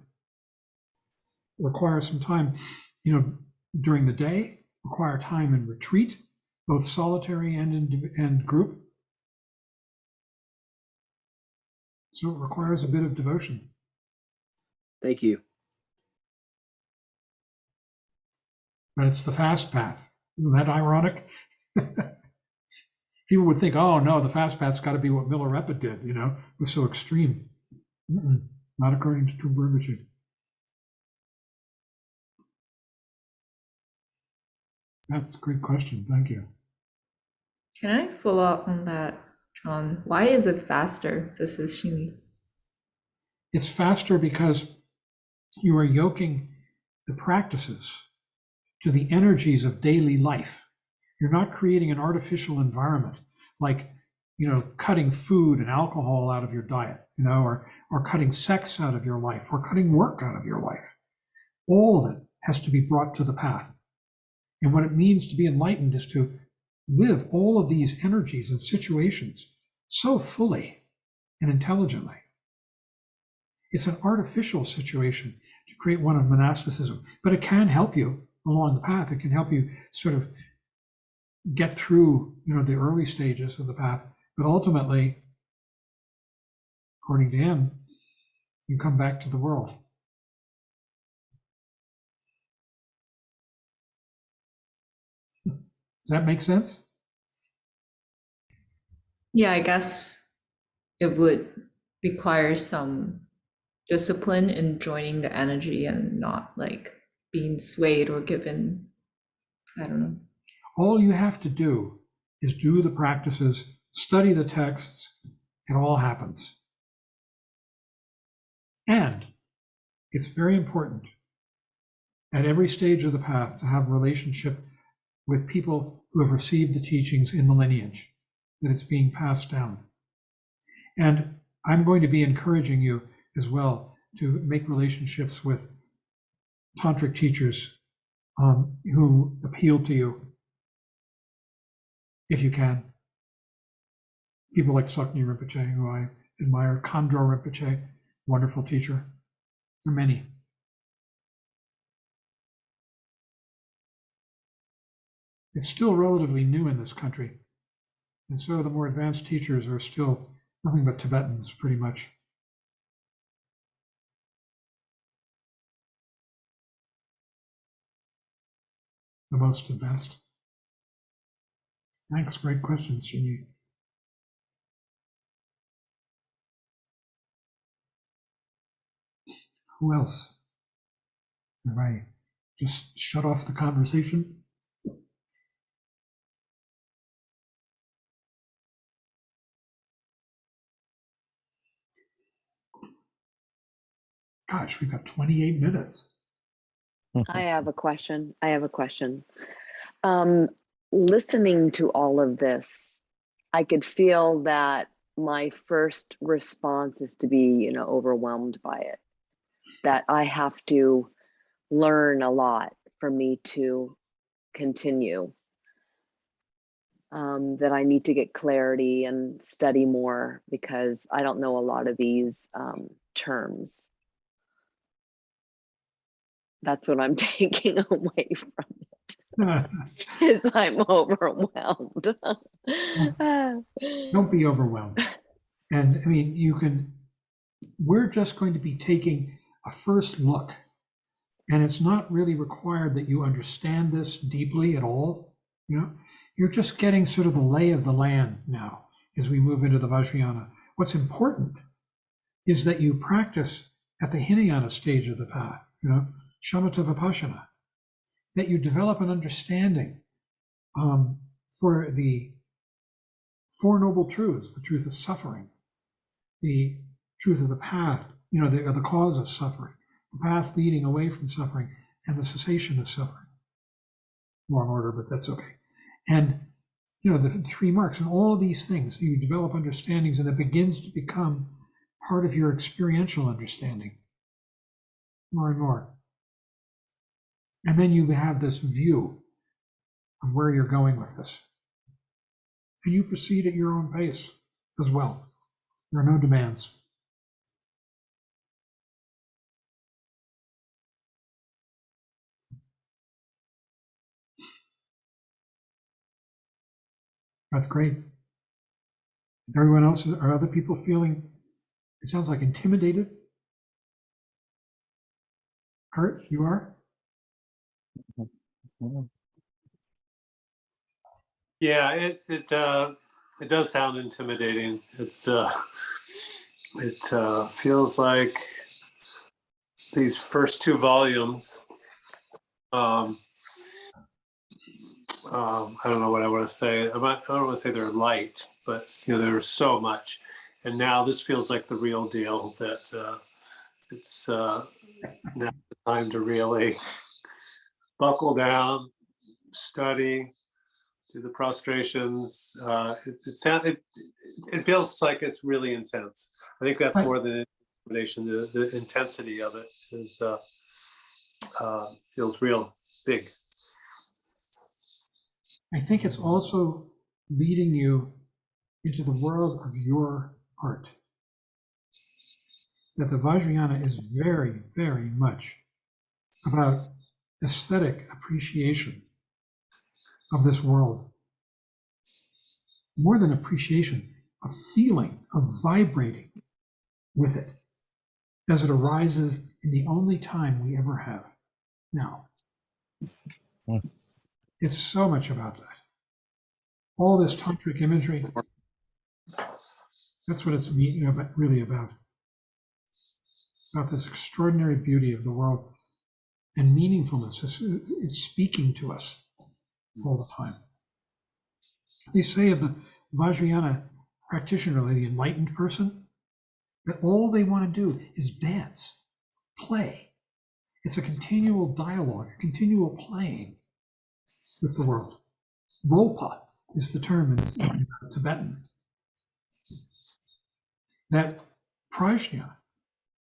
During the day, require time in retreat, both solitary and group. So it requires a bit of devotion. Thank you. But it's the fast path. Isn't that ironic? People would think, oh no, the fast path's got to be what Milarepa did, it was so extreme. Not according to Trungpa Rinpoche. That's a great question. Thank you. Can I follow up on that, John? Why is it faster, the sashimi? It's faster because you are yoking the practices to the energies of daily life. You're not creating an artificial environment like, cutting food and alcohol out of your diet, or cutting sex out of your life, or cutting work out of your life. All of it has to be brought to the path. And what it means to be enlightened is to live all of these energies and situations so fully and intelligently. It's an artificial situation to create one of monasticism, but it can help you along the path. It can help you sort of get through, the early stages of the path. But ultimately, according to him, you come back to the world. Does that make sense? Yeah, I guess it would require some discipline in joining the energy and not like being swayed or given, I don't know. All you have to do is do the practices, study the texts, it all happens. And it's very important at every stage of the path to have a relationship with people who have received the teachings in the lineage, that it's being passed down. And I'm going to be encouraging you as well to make relationships with tantric teachers who appeal to you, if you can. People like Sakni Rinpoche, who I admire, Khandro Rinpoche, wonderful teacher. There are many. It's still relatively new in this country. And so the more advanced teachers are still nothing but Tibetans, pretty much. The most advanced. Thanks, great questions, Shinyi. Who else? Have I just shut off the conversation? Gosh, we've got 28 minutes. I have a question. Listening to all of this, I could feel that my first response is to be, overwhelmed by it. That I have to learn a lot for me to continue. That I need to get clarity and study more because I don't know a lot of these terms. That's what I'm taking away from it, is I'm overwhelmed. Don't be overwhelmed. And I mean, we're just going to be taking a first look. And it's not really required that you understand this deeply at all. You're just getting sort of the lay of the land now as we move into the Vajrayana. What's important is that you practice at the Hinayana stage of the path, Shamatha Vipassana, that you develop an understanding for the Four Noble Truths, the truth of suffering, the truth of the path, the cause of suffering, the path leading away from suffering, and the cessation of suffering. Wrong order, but that's okay. And the three marks and all of these things, you develop understandings, and it begins to become part of your experiential understanding more and more. And then you have this view of where you're going with this. And you proceed at your own pace as well. There are no demands. That's great. Everyone else, are other people feeling, it sounds like, intimidated? Kurt, you are? Yeah, it does sound intimidating. It feels like these first two volumes. I don't know what I want to say. I don't want to say they're light, but there's so much, and now this feels like the real deal. That it's now the time to really buckle down, study, do the prostrations. It feels like it's really intense. I think that's more than intimidation. The intensity of it is feels real big. I think it's also leading you into the world of your art. That the Vajrayana is very, very much about aesthetic appreciation of this world. More than appreciation, a feeling of vibrating with it as it arises in the only time we ever have now. It's so much about that. All this tantric imagery, that's what it's really about this extraordinary beauty of the world and meaningfulness. It's speaking to us all the time. They say of the Vajrayana practitioner, the enlightened person, that all they want to do is dance, play. It's a continual dialogue, a continual playing with the world. Rolpa is the term in Tibetan. That prajna,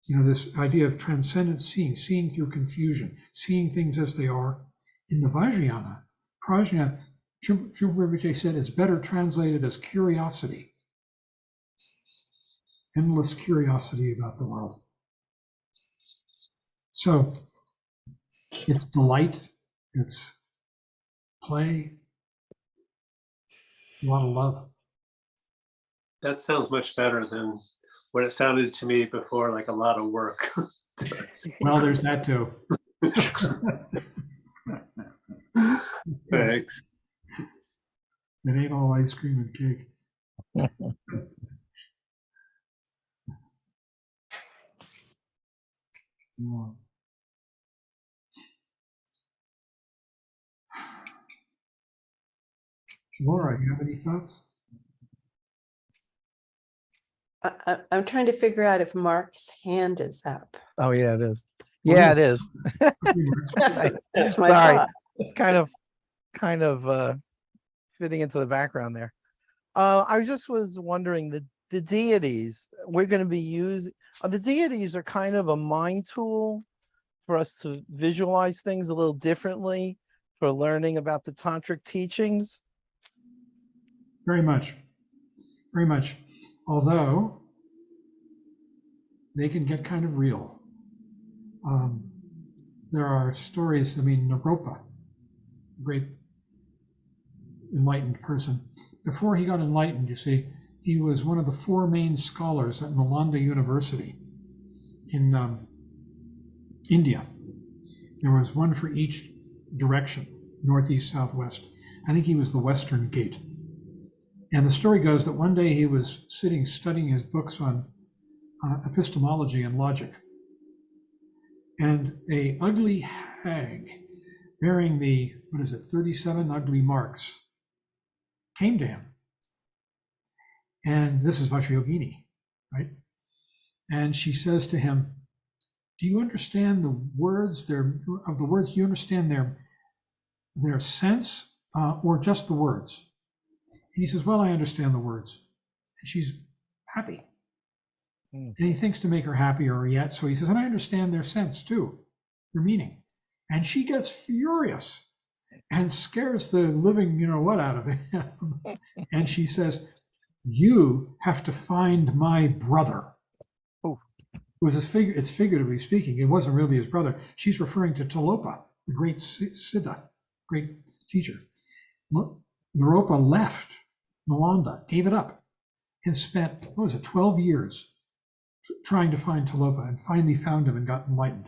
this idea of transcendent seeing through confusion, seeing things as they are. In the Vajrayana, prajna, Rinpoche said, is better translated as curiosity. Endless curiosity about the world. So it's delight, it's play, a lot of love. That sounds much better than what it sounded to me before, like a lot of work. Well, there's that too. Thanks. It ain't all ice cream and cake. Yeah. Laura, you have any thoughts? I'm trying to figure out if Mark's hand is up. Oh, yeah, it is. Oh, Yeah, yeah. it is. That's my Sorry. thought. It's kind of fitting into the background there. I was wondering, the deities we're going to be using, the deities are kind of a mind tool for us to visualize things a little differently for learning about the tantric teachings. Very much. Very much. Although they can get kind of real. There are stories, Naropa, a great enlightened person. Before he got enlightened, you see, he was one of the 4 main scholars at Nalanda University in India. There was one for each direction, northeast, southwest. I think he was the Western Gate. And the story goes that one day he was sitting studying his books on epistemology and logic. And a ugly hag bearing the, 37 ugly marks came to him. And this is Vajrayogini, right? And she says to him, do you understand the words, do you understand their sense or just the words? And he says, well, I understand the words. And she's happy. And he thinks to make her happier yet. So he says, and I understand their sense too, their meaning. And she gets furious and scares the living, what out of him. And she says, you have to find my brother. Ooh. It's figuratively speaking. It wasn't really his brother. She's referring to Tilopa, the great Siddha, great teacher. Naropa left Nalanda, gave it up, and spent, 12 years trying to find Tilopa, and finally found him and got enlightened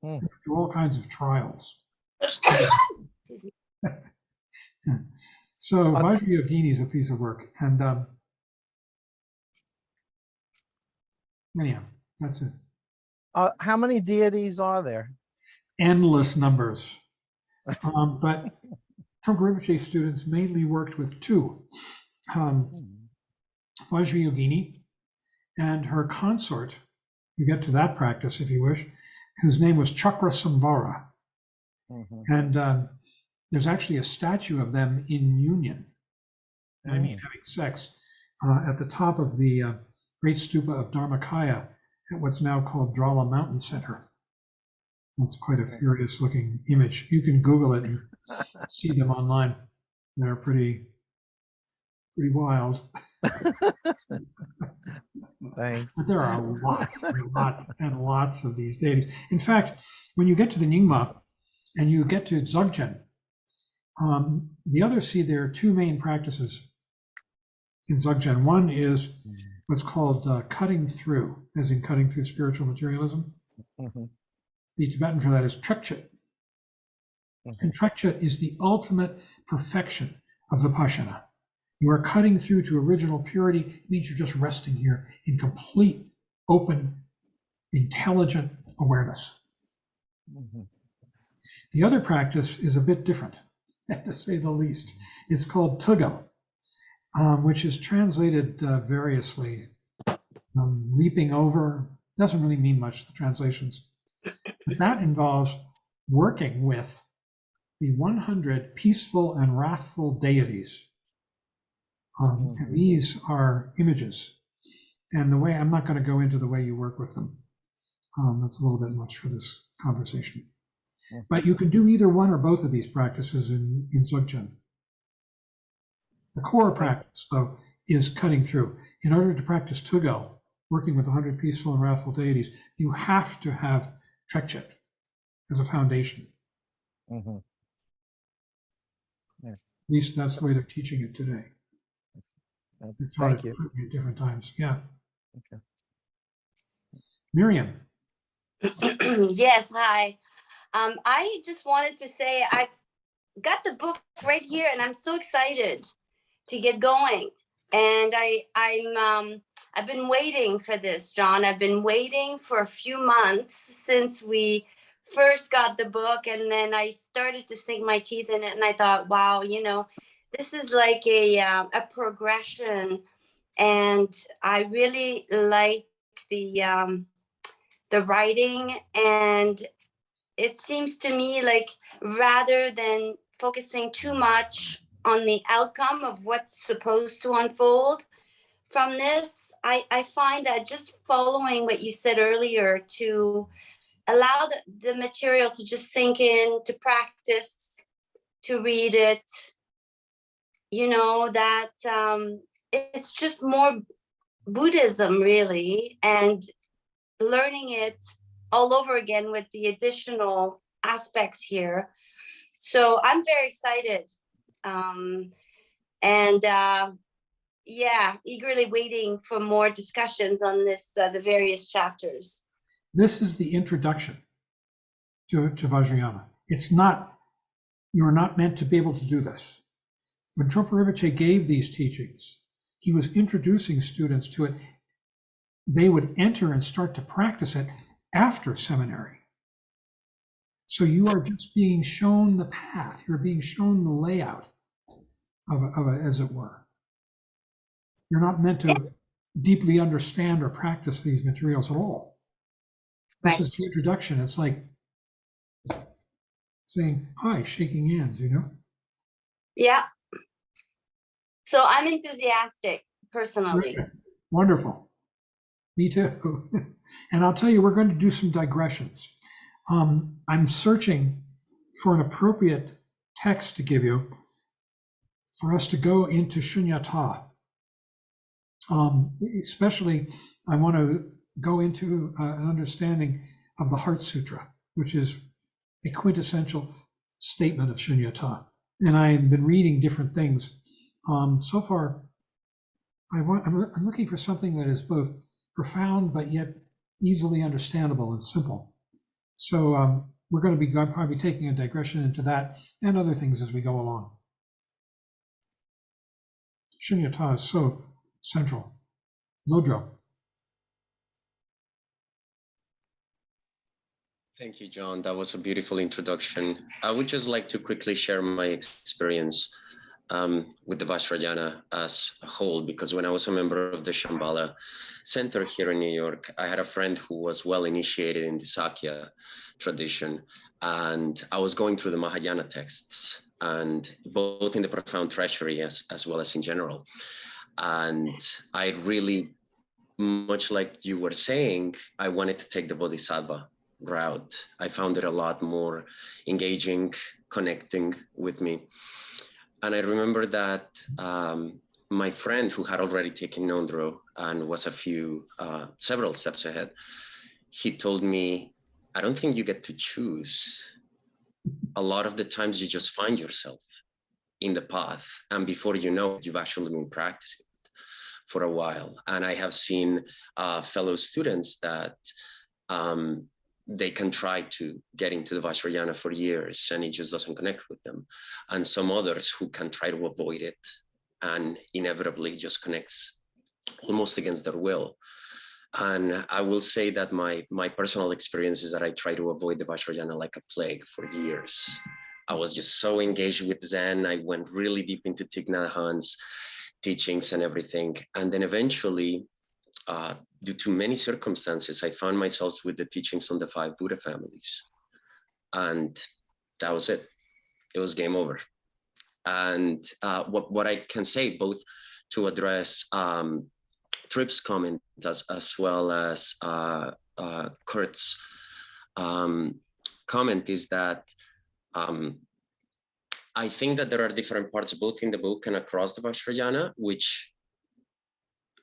through all kinds of trials. So Vajrayogini is a piece of work, and anyhow, that's it. How many deities are there? Endless numbers, but Trungpa Rinpoche students mainly worked with 2. Vajrayogini and her consort, you get to that practice if you wish, whose name was Chakra Samvara. And there's actually a statue of them in union, having sex, at the top of the great stupa of Dharmakaya at what's now called Drala Mountain Center. That's quite a furious looking image. You can Google it and see them online. They're pretty wild. Thanks. But there are lots and lots and lots of these deities. In fact, when you get to the Nyingma and you get to Dzogchen, the others see there are 2 main practices in Dzogchen. One is what's called cutting through, as in cutting through spiritual materialism. The Tibetan for that is Trekchit. And Trekchit is the ultimate perfection of Vipassana. You are cutting through to original purity. It means you're just resting here in complete, open, intelligent awareness. The other practice is a bit different, to say the least. It's called Tugel, which is translated variously. Leaping over doesn't really mean much, the translations. But that involves working with the 100 peaceful and wrathful deities. And these are images. And the way, I'm not going to go into the way you work with them. That's a little bit much for this conversation. But you can do either one or both of these practices in Dzogchen. The core practice, though, is cutting through. In order to practice Tugel, working with 100 peaceful and wrathful deities, you have to have Trekchit as a foundation. Mhm. At least that's the way they're teaching it today. They've taught Thank it you. differently at different times. Yeah. Okay. Miriam. Yes, hi. I just wanted to say I've got the book right here, and I'm so excited to get going. And I've been waiting for this, John. I've been waiting for a few months since we first got the book, and then I started to sink my teeth in it, and I thought, wow, this is like a progression, and I really like the writing, and it seems to me like rather than focusing too much on the outcome of what's supposed to unfold from this, I find that just following what you said earlier, to allow the material to just sink in, to practice, to read it, that it's just more Buddhism, really, and learning it all over again with the additional aspects here. So I'm very excited. Eagerly waiting for more discussions on this, the various chapters. This is the introduction to Vajrayana. It's not, you're not meant to be able to do this. When Trungpa Rinpoche gave these teachings, he was introducing students to it. They would enter and start to practice it after seminary. So you are just being shown the path. You're being shown the layout of it, as it were. You're not meant to deeply understand or practice these materials at all. This is the introduction. It's like saying hi, shaking hands, Yeah. So I'm enthusiastic personally. Right. Wonderful. Me too. And I'll tell you, we're going to do some digressions. I'm searching for an appropriate text to give you for us to go into Shunyata. Especially, I want to go into an understanding of the Heart Sutra, which is a quintessential statement of Shunyata. And I've been reading different things. So far, I'm looking for something that is both profound but yet easily understandable and simple. So we're going to be probably taking a digression into that and other things as we go along. Shunyata is so central. Lodro. Thank you, John. That was a beautiful introduction. I would just like to quickly share my experience with the Vajrayana as a whole, because when I was a member of the Shambhala Center here in New York, I had a friend who was well initiated in the Sakya tradition, and I was going through the Mahayana texts, and both in the Profound Treasury as well as in general. And I really, much like you were saying, I wanted to take the Bodhisattva route. I found it a lot more engaging, connecting with me. And I remember that my friend who had already taken Nondro and was several steps ahead, he told me, I don't think you get to choose. A lot of the times you just find yourself in the path. And before you know it, you've actually been practicing it for a while. And I have seen fellow students that they can try to get into the Vajrayana for years and it just doesn't connect with them. And some others who can try to avoid it and inevitably just connects almost against their will. And I will say that my personal experience is that I try to avoid the Vajrayana like a plague for years. I was just so engaged with Zen. I went really deep into Thich Nhat Hanh's teachings and everything. And then eventually due to many circumstances, I found myself with the teachings on the 5 Buddha families. And that was it. It was game over. And what I can say, both to address Tripp's comment as well as Kurt's comment, is that I think that there are different parts both in the book and across the Vajrayana, which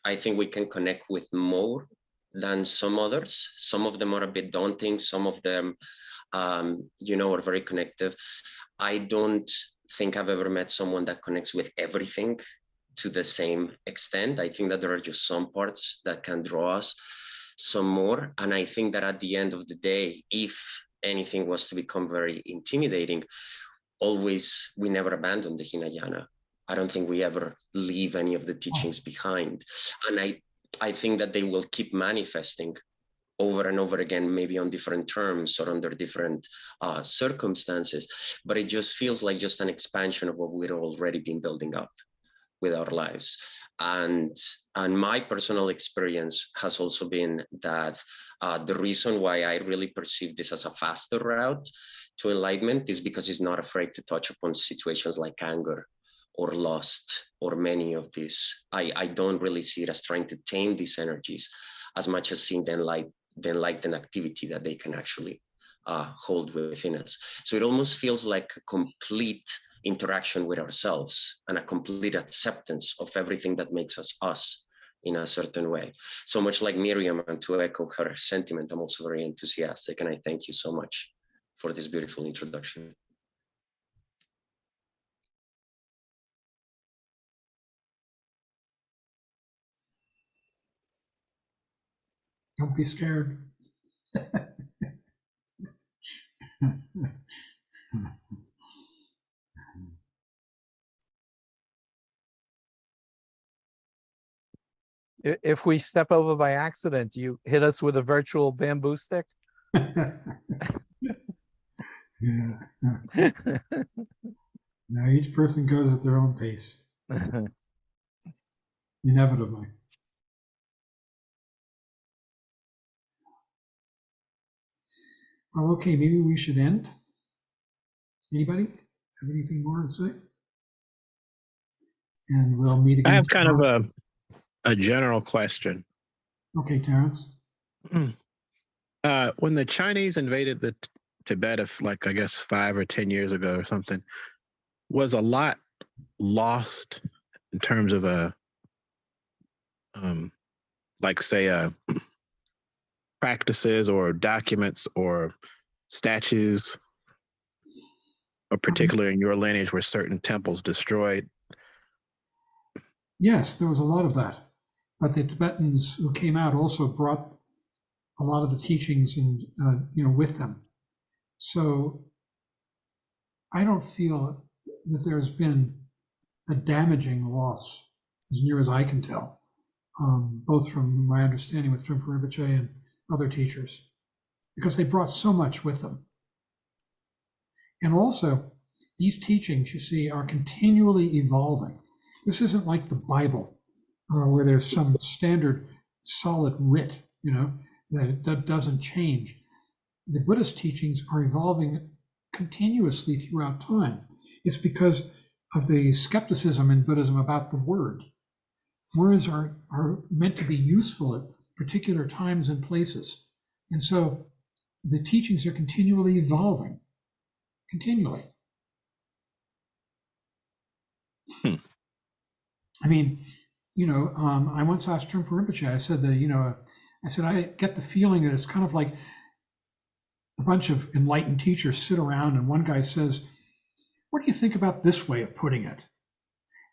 I think we can connect with more than some others. Some of them are a bit daunting. Some of them, are very connective. I don't think I've ever met someone that connects with everything to the same extent. I think that there are just some parts that can draw us some more. And I think that at the end of the day, if anything was to become very intimidating, we never abandon the Hinayana. I don't think we ever leave any of the teachings behind. And I think that they will keep manifesting over and over again, maybe on different terms or under different circumstances. But it just feels like just an expansion of what we've already been building up with our lives. And my personal experience has also been that the reason why I really perceive this as a faster route to enlightenment is because it's not afraid to touch upon situations like anger or lust or many of these. I don't really see it as trying to tame these energies as much as seeing the enlightened activity that they can actually hold within us. So it almost feels like a complete interaction with ourselves and a complete acceptance of everything that makes us us in a certain way. So much like Miriam, and to echo her sentiment, I'm also very enthusiastic, and I thank you so much for this beautiful introduction. Don't be scared. If we step over by accident, you hit us with a virtual bamboo stick. Yeah. Now each person goes at their own pace, inevitably. Well, okay, maybe we should end. Anybody have anything more to say? And we'll meet again. I have kind tomorrow. of a general question. Okay, Terrence. When the Chinese invaded the Tibet of, like, I guess 5 or 10 years ago or something, was a lot lost in terms of practices or documents or statues, or particularly in your lineage were certain temples destroyed? Yes, there was a lot of that. But the Tibetans who came out also brought a lot of the teachings and with them. So I don't feel that there's been a damaging loss, as near as I can tell, both from my understanding with Trungpa Rinpoche and other teachers, because they brought so much with them. And also, these teachings, you see, are continually evolving. This isn't like the Bible, where there's some standard solid writ, that doesn't change. The Buddhist teachings are evolving continuously throughout time. It's because of the skepticism in Buddhism about the word. Words are meant to be useful at particular times and places. And so the teachings are continually evolving, continually. I mean, I once asked Trungpa Rinpoche, I said that, I get the feeling that it's kind of like a bunch of enlightened teachers sit around and one guy says, what do you think about this way of putting it?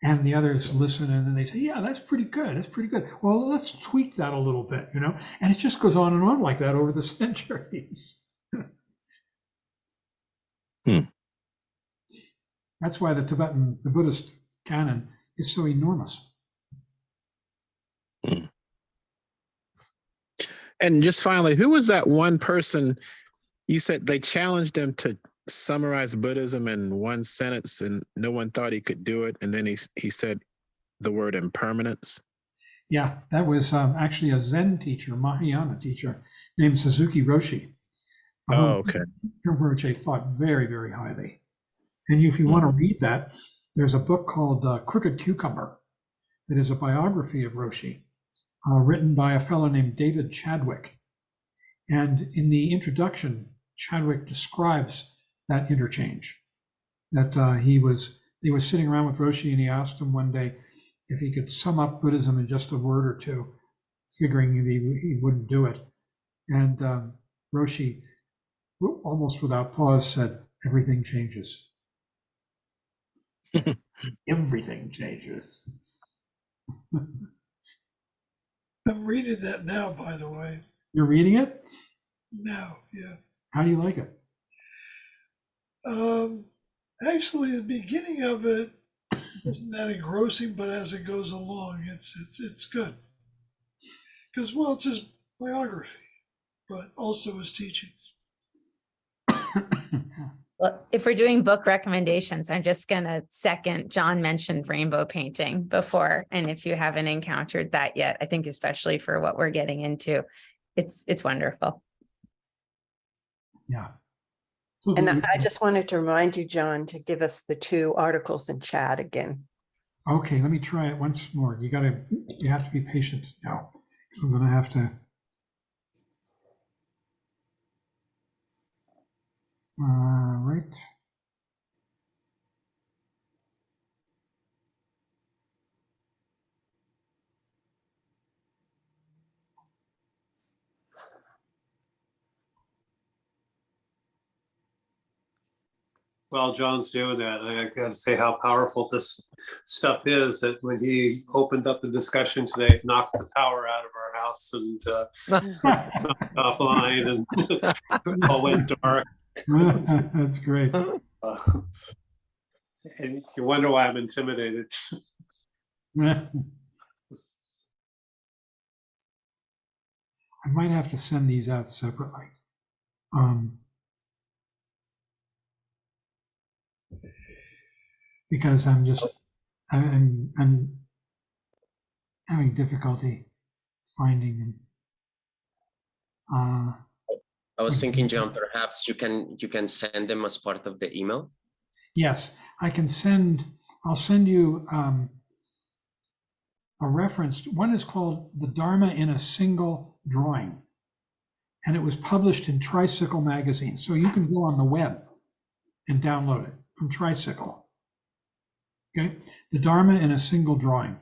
And the others listen and then they say, yeah, that's pretty good. That's pretty good. Well, let's tweak that a little bit, and it just goes on and on like that over the centuries. That's why the Buddhist canon is so enormous. And just finally, who was that one person you said they challenged him to summarize Buddhism in one sentence and no one thought he could do it, and then he said the word impermanence? Yeah, that was actually a Zen teacher, Mahayana teacher named Suzuki Roshi, Oh, okay. whom Rinpoche thought very, very highly. And if you want to read that, there's a book called Crooked Cucumber that is a biography of Roshi, written by a fellow named David Chadwick. And in the introduction, Chadwick describes that interchange, that they was sitting around with Roshi and he asked him one day if he could sum up Buddhism in just a word or two, figuring he wouldn't do it. And Roshi, almost without pause, said, everything changes. Everything changes. I'm reading that now, by the way. You're reading it? Now, yeah. How do you like it? Actually, the beginning of it isn't that engrossing, but as it goes along, it's good. Because, well, it's his biography, but also his teachings. Well, if we're doing book recommendations, I'm just gonna second, John mentioned rainbow painting before, and if you haven't encountered that yet, I think especially for what we're getting into, it's wonderful. Yeah. And I just wanted to remind you, John, to give us the 2 articles in chat again. Okay, let me try it once more. You have to be patient now. I'm gonna have to. Right. While John's doing that, I got to say how powerful this stuff is. That when he opened up the discussion today, it knocked the power out of our house and offline, and all went dark. That's great. And you wonder why I'm intimidated. I might have to send these out separately. Because I'm having difficulty finding them. I was thinking, John, perhaps you can send them as part of the email. Yes, I'll send you a reference. One is called The Dharma in a Single Drawing, and it was published in Tricycle magazine. So you can go on the web and download it from Tricycle. Okay, The Dharma in a Single Drawing.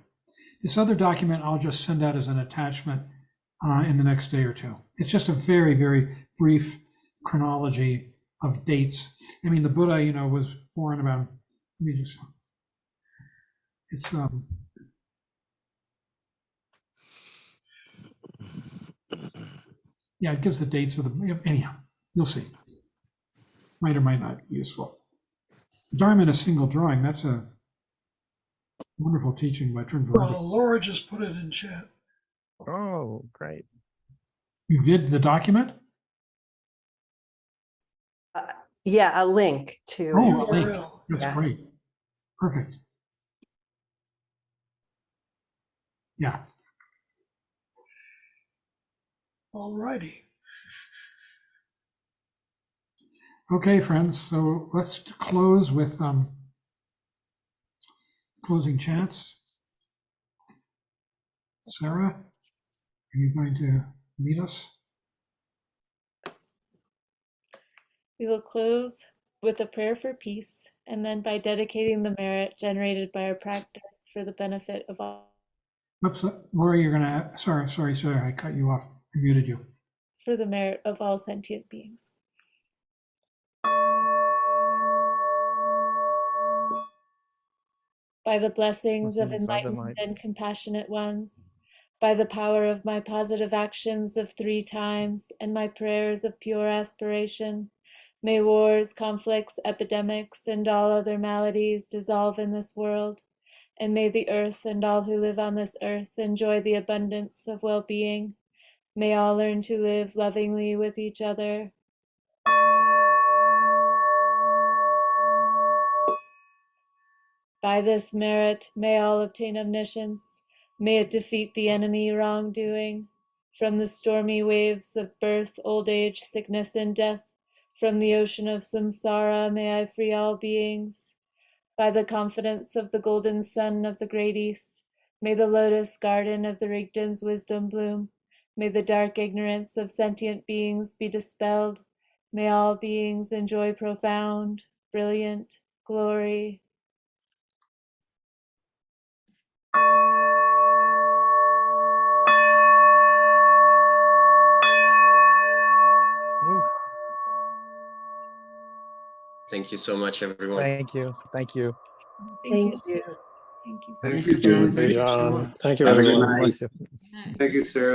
This other document I'll just send out as an attachment in the next day or two. It's just a very, very brief chronology of dates. I mean, the Buddha, was born about, let me just, it's, yeah, it gives the dates of the, anyhow, you'll see. Might or might not be useful. The Dharma in a Single Drawing, that's a wonderful teaching by Trin. Well, Laura just put it in chat. Oh, great. You did the document? Yeah, a link to. Oh, a link. URL. That's Yeah. great. Perfect. Yeah. All righty. Okay, friends. So let's close with closing chants. Sarah, are you going to lead us? We will close with a prayer for peace, and then by dedicating the merit generated by our practice for the benefit of all. Oops, Laura, you're gonna, sorry, I cut you off. I muted you. For the merit of all sentient beings. By the blessings of enlightened and compassionate ones, by the power of my positive actions of 3 times and my prayers of pure aspiration, may wars, conflicts, epidemics, and all other maladies dissolve in this world, and may the earth and all who live on this earth enjoy the abundance of well-being. May all learn to live lovingly with each other. By this merit, may all obtain omniscience, May it defeat the enemy wrongdoing. From the stormy waves of birth, old age, sickness, and death, from the ocean of samsara, may I free all beings. By the confidence of the golden sun of the great east, may the lotus garden of the Rigden's wisdom bloom. May the dark ignorance of sentient beings be dispelled. May all beings enjoy profound, brilliant glory. Woo. Thank you so much, everyone. Thank you. Thank you. Thank you. Thank you. Thank you, John. Thank you, Thank you so John. much. Thank you, Have a good everyone. night. Bless you. Thank you, Sarah.